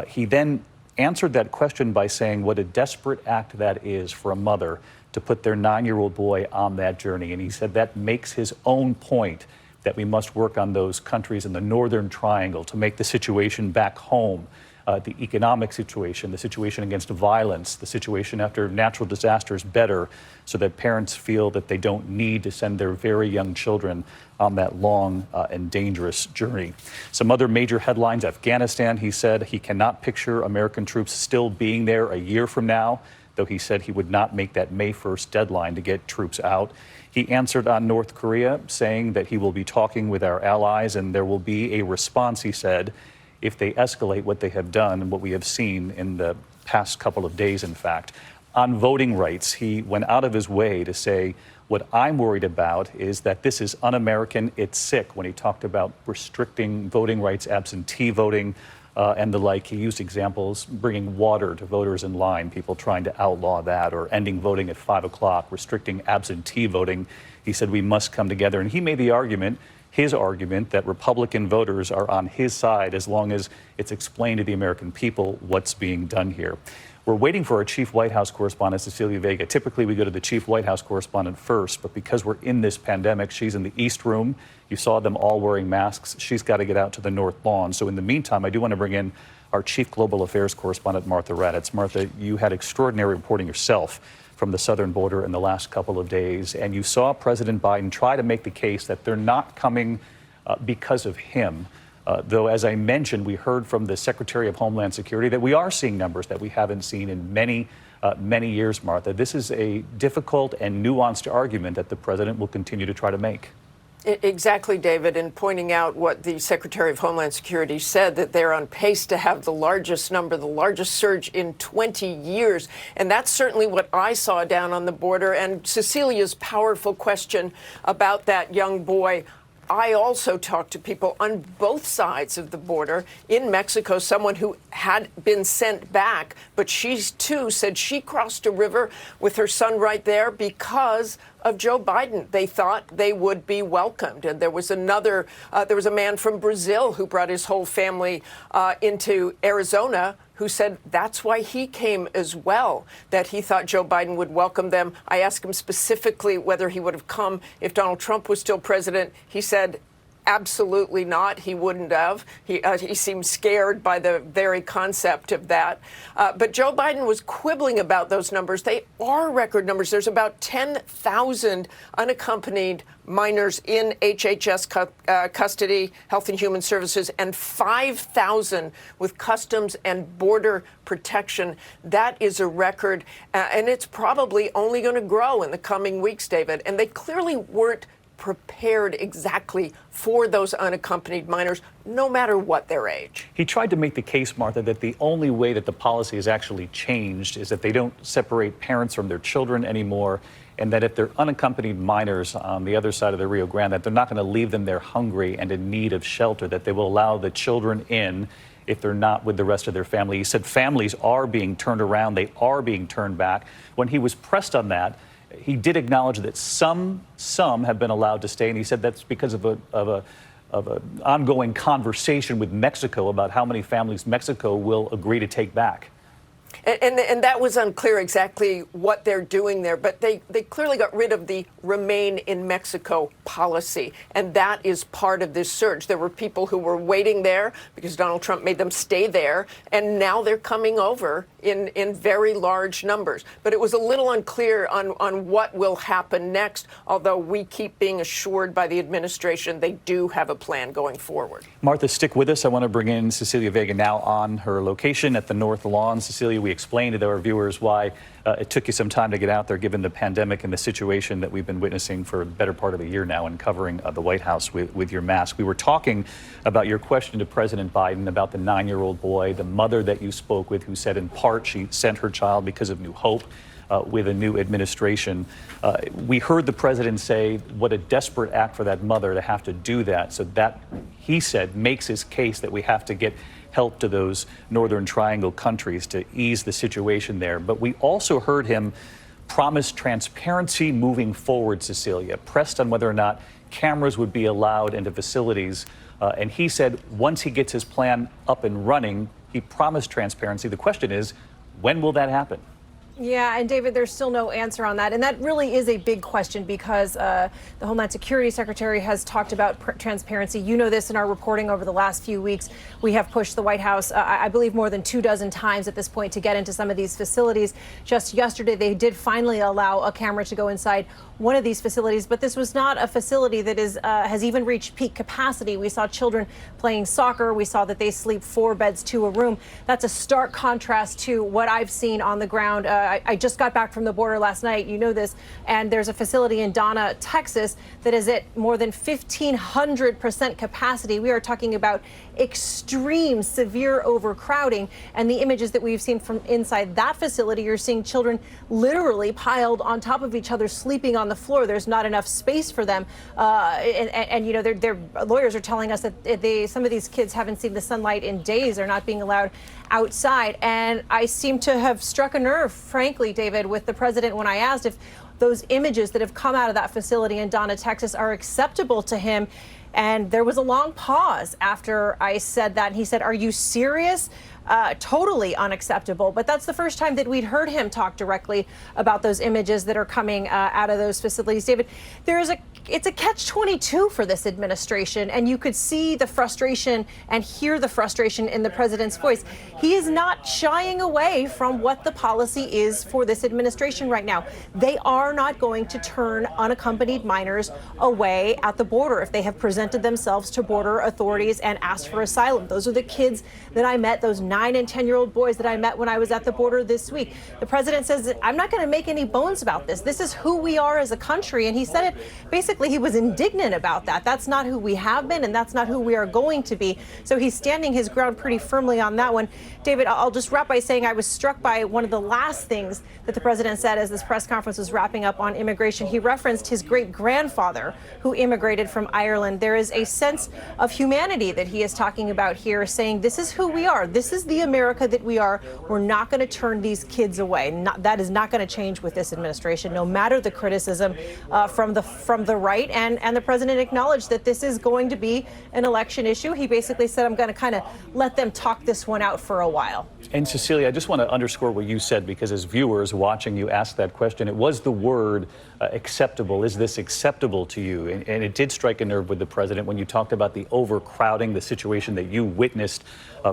A: He then answered that question by saying what a desperate act that is for a mother to put their 9-year-old boy on that journey. And he said that makes his own point that we must work on those countries in the Northern Triangle to make the situation back home, the economic situation, the situation against violence, the situation after natural disasters better, so that parents feel that they don't need to send their very young children on that long and dangerous journey. Some other major headlines: Afghanistan, he said he cannot picture American troops still being there a year from now, though he said he would not make that May 1st deadline to get troops out. He answered on North Korea, saying that he will be talking with our allies and there will be a response, he said, if they escalate what they have done and what we have seen in the past couple of days, in fact. On voting rights, he went out of his way to say, what I'm worried about is that this is un-American, it's sick, when he talked about restricting voting rights, absentee voting, and the like. He used examples, bringing water to voters in line, people trying to outlaw that, or ending voting at 5 o'clock, restricting absentee voting. He said we must come together. And he made the argument, his argument, that Republican voters are on his side as long as it's explained to the American people what's being done here. We're waiting for our chief White House correspondent, Cecilia Vega. Typically, we go to the chief White House correspondent first, but because we're in this pandemic, she's in the East Room. You saw them all wearing masks. She's got to get out to the North Lawn. So in the meantime, I do want to bring in our chief global affairs correspondent, Martha Raddatz. Martha, you had extraordinary reporting yourself from the southern border in the last couple of days, and you saw President Biden try to make the case that they're not coming because of him. Though, as I mentioned, we heard from the Secretary of Homeland Security that we are seeing numbers that we haven't seen in many years, Martha. This is a difficult and nuanced argument that the president will continue to try to make.
L: Exactly, David, and pointing out what the Secretary of Homeland Security said, that they're on pace to have the largest number, the largest surge in 20 years. And that's certainly what I saw down on the border. And Cecilia's powerful question about that young boy, I also talked to people on both sides of the border in Mexico, someone who had been sent back, but she too said she crossed a river with her son right there because of Joe Biden. They thought they would be welcomed. And there was a man from Brazil who brought his whole family into Arizona, who said that's why he came as well, that he thought Joe Biden would welcome them. I asked him specifically whether he would have come if Donald Trump was still president. He said absolutely not. He wouldn't have. He seemed scared by the very concept of that. But Joe Biden was quibbling about those numbers. They are record numbers. There's about 10,000 unaccompanied minors in HHS custody, Health and Human Services, and 5,000 with Customs and Border Protection. That is a record, and it's probably only going to grow in the coming weeks, David. And they clearly weren't prepared exactly for those unaccompanied minors, no matter what their age.
A: He tried to make the case, Martha, that the only way that the policy has actually changed is that they don't separate parents from their children anymore, and that if they're unaccompanied minors on the other side of the Rio Grande, that they're not going to leave them there hungry and in need of shelter, that they will allow the children in if they're not with the rest of their family. He said families are being turned around, they are being turned back. When he was pressed on that, he did acknowledge that some have been allowed to stay, and he said that's because of an ongoing conversation with Mexico about how many families Mexico will agree to take back.
L: And that was unclear exactly what they're doing there, but they clearly got rid of the remain in Mexico policy, and that is part of this surge. There were people who were waiting there because Donald Trump made them stay there, and now they're coming over in very large numbers. But it was a little unclear on what will happen next, although we keep being assured by the administration they do have a plan going forward.
A: Martha, stick with us. I want to bring in Cecilia Vega now on her location at the North Lawn. Cecilia, we explained to our viewers why it took you some time to get out there given the pandemic and the situation that we've been witnessing for the better part of a year now and covering the White House with your mask. We were talking about your question to President Biden about the 9-year-old boy, the mother that you spoke with who said in part she sent her child because of new hope with a new administration. We heard the president say what a desperate act for that mother to have to do that. So that, he said, makes his case that we have to get help to those Northern Triangle countries to ease the situation there. But we also heard him promise transparency moving forward, Cecilia, pressed on whether or not cameras would be allowed into facilities. And he said once he gets his plan up and running, he promised transparency. The question is, when will that happen?
F: Yeah, and David, there's still no answer on that. And that really is a big question because the Homeland Security Secretary has talked about transparency. You know this in our reporting over the last few weeks. We have pushed the White House, I believe, more than 24 times at this point to get into some of these facilities. Just yesterday, they did finally allow a camera to go inside one of these facilities, but this was not a facility that has even reached peak capacity. We saw children playing soccer. We saw that they sleep 4 beds to a room. That's a stark contrast to what I've seen on the ground. I just got back from the border last night, you know this, and there's a facility in Donna, Texas that is at more than 1,500% capacity. We are talking about extreme, severe overcrowding, and the images that we've seen from inside that facility, you're seeing children literally piled on top of each other, sleeping on the floor. There's not enough space for them, and you know, their lawyers are telling us that some of these kids haven't seen the sunlight in days. They're not being allowed outside, and I seem to have struck a nerve, frankly, David, with the president when I asked if those images that have come out of that facility in Donna, Texas are acceptable to him. And there was a long pause after I said that. And he said, "Are you serious?" Totally unacceptable. But that's the first time that we'd heard him talk directly about those images that are coming out of those facilities. David, it's a catch-22 for this administration, and you could see the frustration and hear the frustration in the president's voice. He is not shying away from what the policy is for this administration right now. They are not going to turn unaccompanied minors away at the border if they have presented themselves to border authorities and asked for asylum. Those are the kids that I met, those 9 and 10-year-old boys that I met when I was at the border this week. The president says, I'm not going to make any bones about this. This is who we are as a country. And he said it basically. He was indignant about that. That's not who we have been, and that's not who we are going to be. So he's standing his ground pretty firmly on that one. David, I'll just wrap by saying I was struck by one of the last things that the president said as this press conference was wrapping up on immigration. He referenced his great-grandfather who immigrated from Ireland. There is a sense of humanity that he is talking about here, saying this is who we are. This is the America that we are. We're not going to turn these kids away. That is not going to change with this administration, no matter the criticism from the right. And the president acknowledged that this is going to be an election issue. He basically said, I'm going to kind of let them talk this one out for a while.
A: And Cecilia, I just want to underscore what you said, because as viewers watching you ask that question, it was the word acceptable. Is this acceptable to you? And it did strike a nerve with the president when you talked about the overcrowding, the situation that you witnessed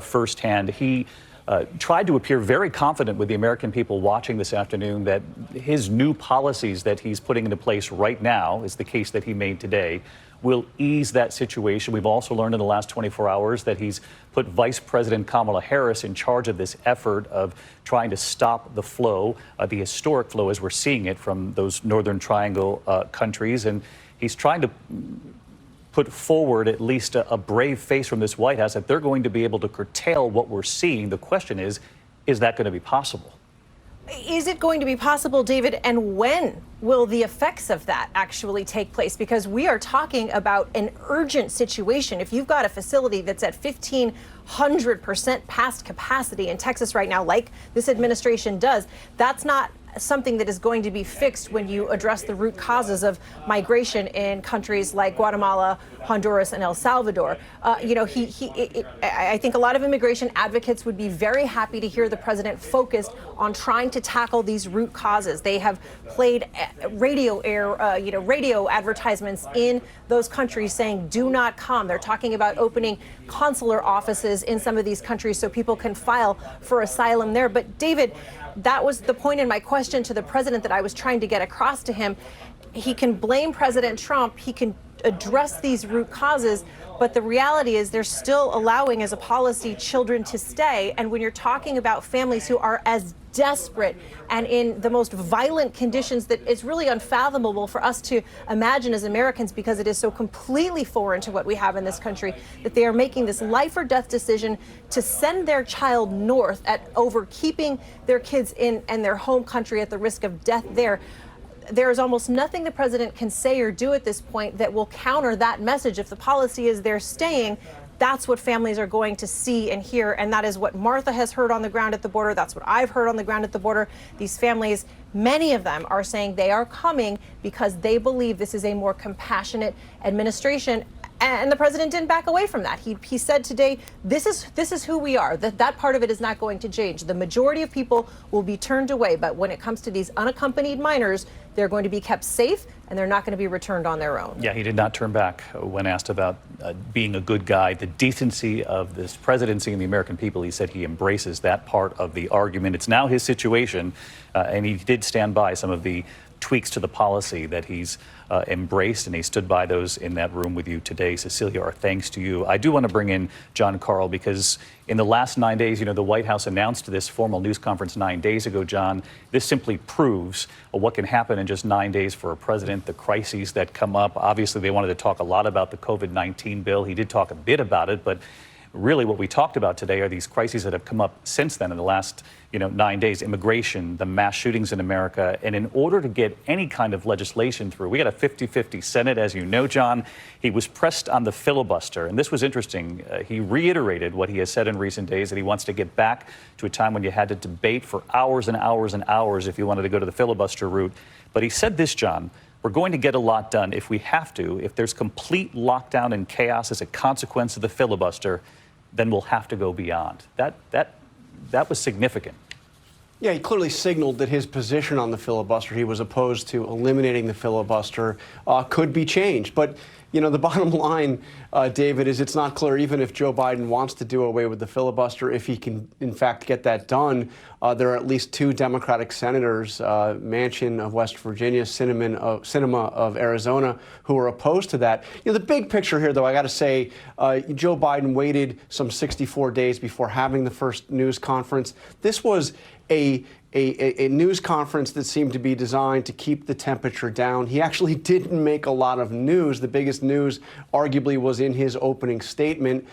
A: firsthand. He tried to appear very confident with the American people watching this afternoon that his new policies that he's putting into place right now, is the case that he made today, will ease that situation. We've also learned in the last 24 hours that he's put Vice President Kamala Harris in charge of this effort of trying to stop the flow, the historic flow as we're seeing it from those Northern Triangle countries. And he's trying to put forward at least a brave face from this White House that they're going to be able to curtail what we're seeing. The question is that going to be possible?
F: Is it going to be possible, David, and when will the effects of that actually take place? Because we are talking about an urgent situation. If you've got a facility that's at 1,500% past capacity in Texas right now, like this administration does, that's not something that is going to be fixed when you address the root causes of migration in countries like Guatemala, Honduras, and El Salvador. I think a lot of immigration advocates would be very happy to hear the president focused on trying to tackle these root causes. They have played radio advertisements in those countries saying, do not come. They're talking about opening consular offices in some of these countries so people can file for asylum there. But David, that was the point in my question to the president that I was trying to get across to him. He can blame President Trump. He can address these root causes. But the reality is they're still allowing, as a policy, children to stay. And when you're talking about families who are as desperate and in the most violent conditions that it's really unfathomable for us to imagine as Americans, because it is so completely foreign to what we have in this country, that they are making this life or death decision to send their child north over keeping their kids in their home country at the risk of death there. There is almost nothing the president can say or do at this point that will counter that message. If the policy is they're staying, that's what families are going to see and hear. And that is what Martha has heard on the ground at the border. That's what I've heard on the ground at the border. These families, many of them are saying they are coming because they believe this is a more compassionate administration. And the president didn't back away from that. He said today, this is who we are. That part of it is not going to change. The majority of people will be turned away. But when it comes to these unaccompanied minors, they're going to be kept safe and they're not going to be returned on their own.
A: Yeah, he did not turn back when asked about being a good guy, the decency of this presidency and the American people. He said he embraces that part of the argument. It's now his situation, and he did stand by some of the tweaks to the policy that he's embraced, and he stood by those in that room with you today. Cecilia, our thanks to you. I do want to bring in John Karl, because in the last 9 days, the White House announced this formal news conference 9 days ago, John. This simply proves what can happen in just 9 days for a president, the crises that come up. Obviously, they wanted to talk a lot about the COVID-19 bill. He did talk a bit about it, but really what we talked about today are these crises that have come up since then in the last 9 days: immigration, the mass shootings in America. And in order to get any kind of legislation through, we got a 50-50 Senate, as you know, John. He was pressed on the filibuster, and this was interesting. He reiterated what he has said in recent days, that he wants to get back to a time when you had to debate for hours and hours and hours if you wanted to go to the filibuster route. But he said this, John: we're going to get a lot done if we have to. If there's complete lockdown and chaos as a consequence of the filibuster, then we'll have to go beyond. That was significant.
M: Yeah, he clearly signaled that his position on the filibuster, he was opposed to eliminating the filibuster, could be changed. But, the bottom line, David, is it's not clear, even if Joe Biden wants to do away with the filibuster, if he can, in fact, get that done. There are at least 2 Democratic senators, Manchin of West Virginia, Sinema of Arizona, who are opposed to that. The big picture here, though, I got to say, Joe Biden waited some 64 days before having the first news conference. This was a news conference that seemed to be designed to keep the temperature down. He actually didn't make a lot of news. The biggest news, arguably, was in his opening statement.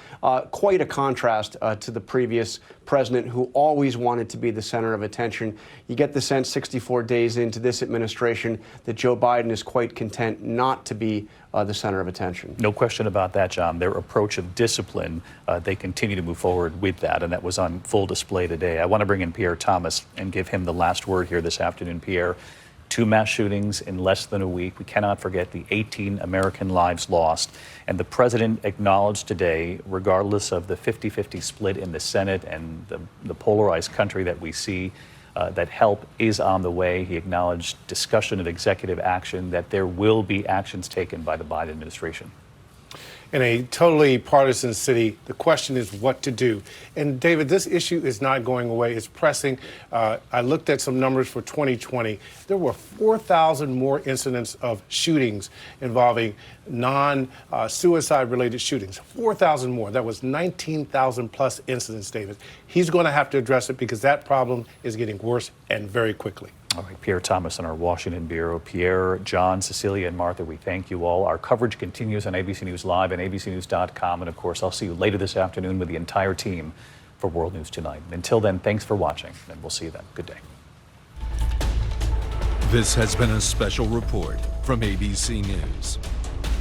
M: Quite a contrast to the previous president, who always wanted to be the center of attention. You get the sense 64 days into this administration that Joe Biden is quite content not to be the center of attention.
A: No question about that, John. Their approach of discipline, they continue to move forward with that, and that was on full display today. I want to bring in Pierre Thomas and give him the last word here this afternoon. Pierre, 2 mass shootings in less than a week. We cannot forget the 18 American lives lost. And the president acknowledged today, regardless of the 50-50 split in the Senate and the polarized country that we see, that help is on the way. He acknowledged discussion of executive action, that there will be actions taken by the Biden administration.
N: In a totally partisan city, the question is what to do. And David, this issue is not going away. It's pressing. I looked at some numbers for 2020. There were 4,000 more incidents of shootings involving non-suicide related shootings. 4,000 more. That was 19,000 plus incidents, David. He's going to have to address it because that problem is getting worse and very quickly.
A: All right, Pierre Thomas in our Washington bureau. Pierre, John, Cecilia, and Martha, we thank you all. Our coverage continues on ABC News Live and abcnews.com. And of course, I'll see you later this afternoon with the entire team for World News Tonight. Until then, thanks for watching, and we'll see you then. Good day.
O: This has been a special report from ABC News.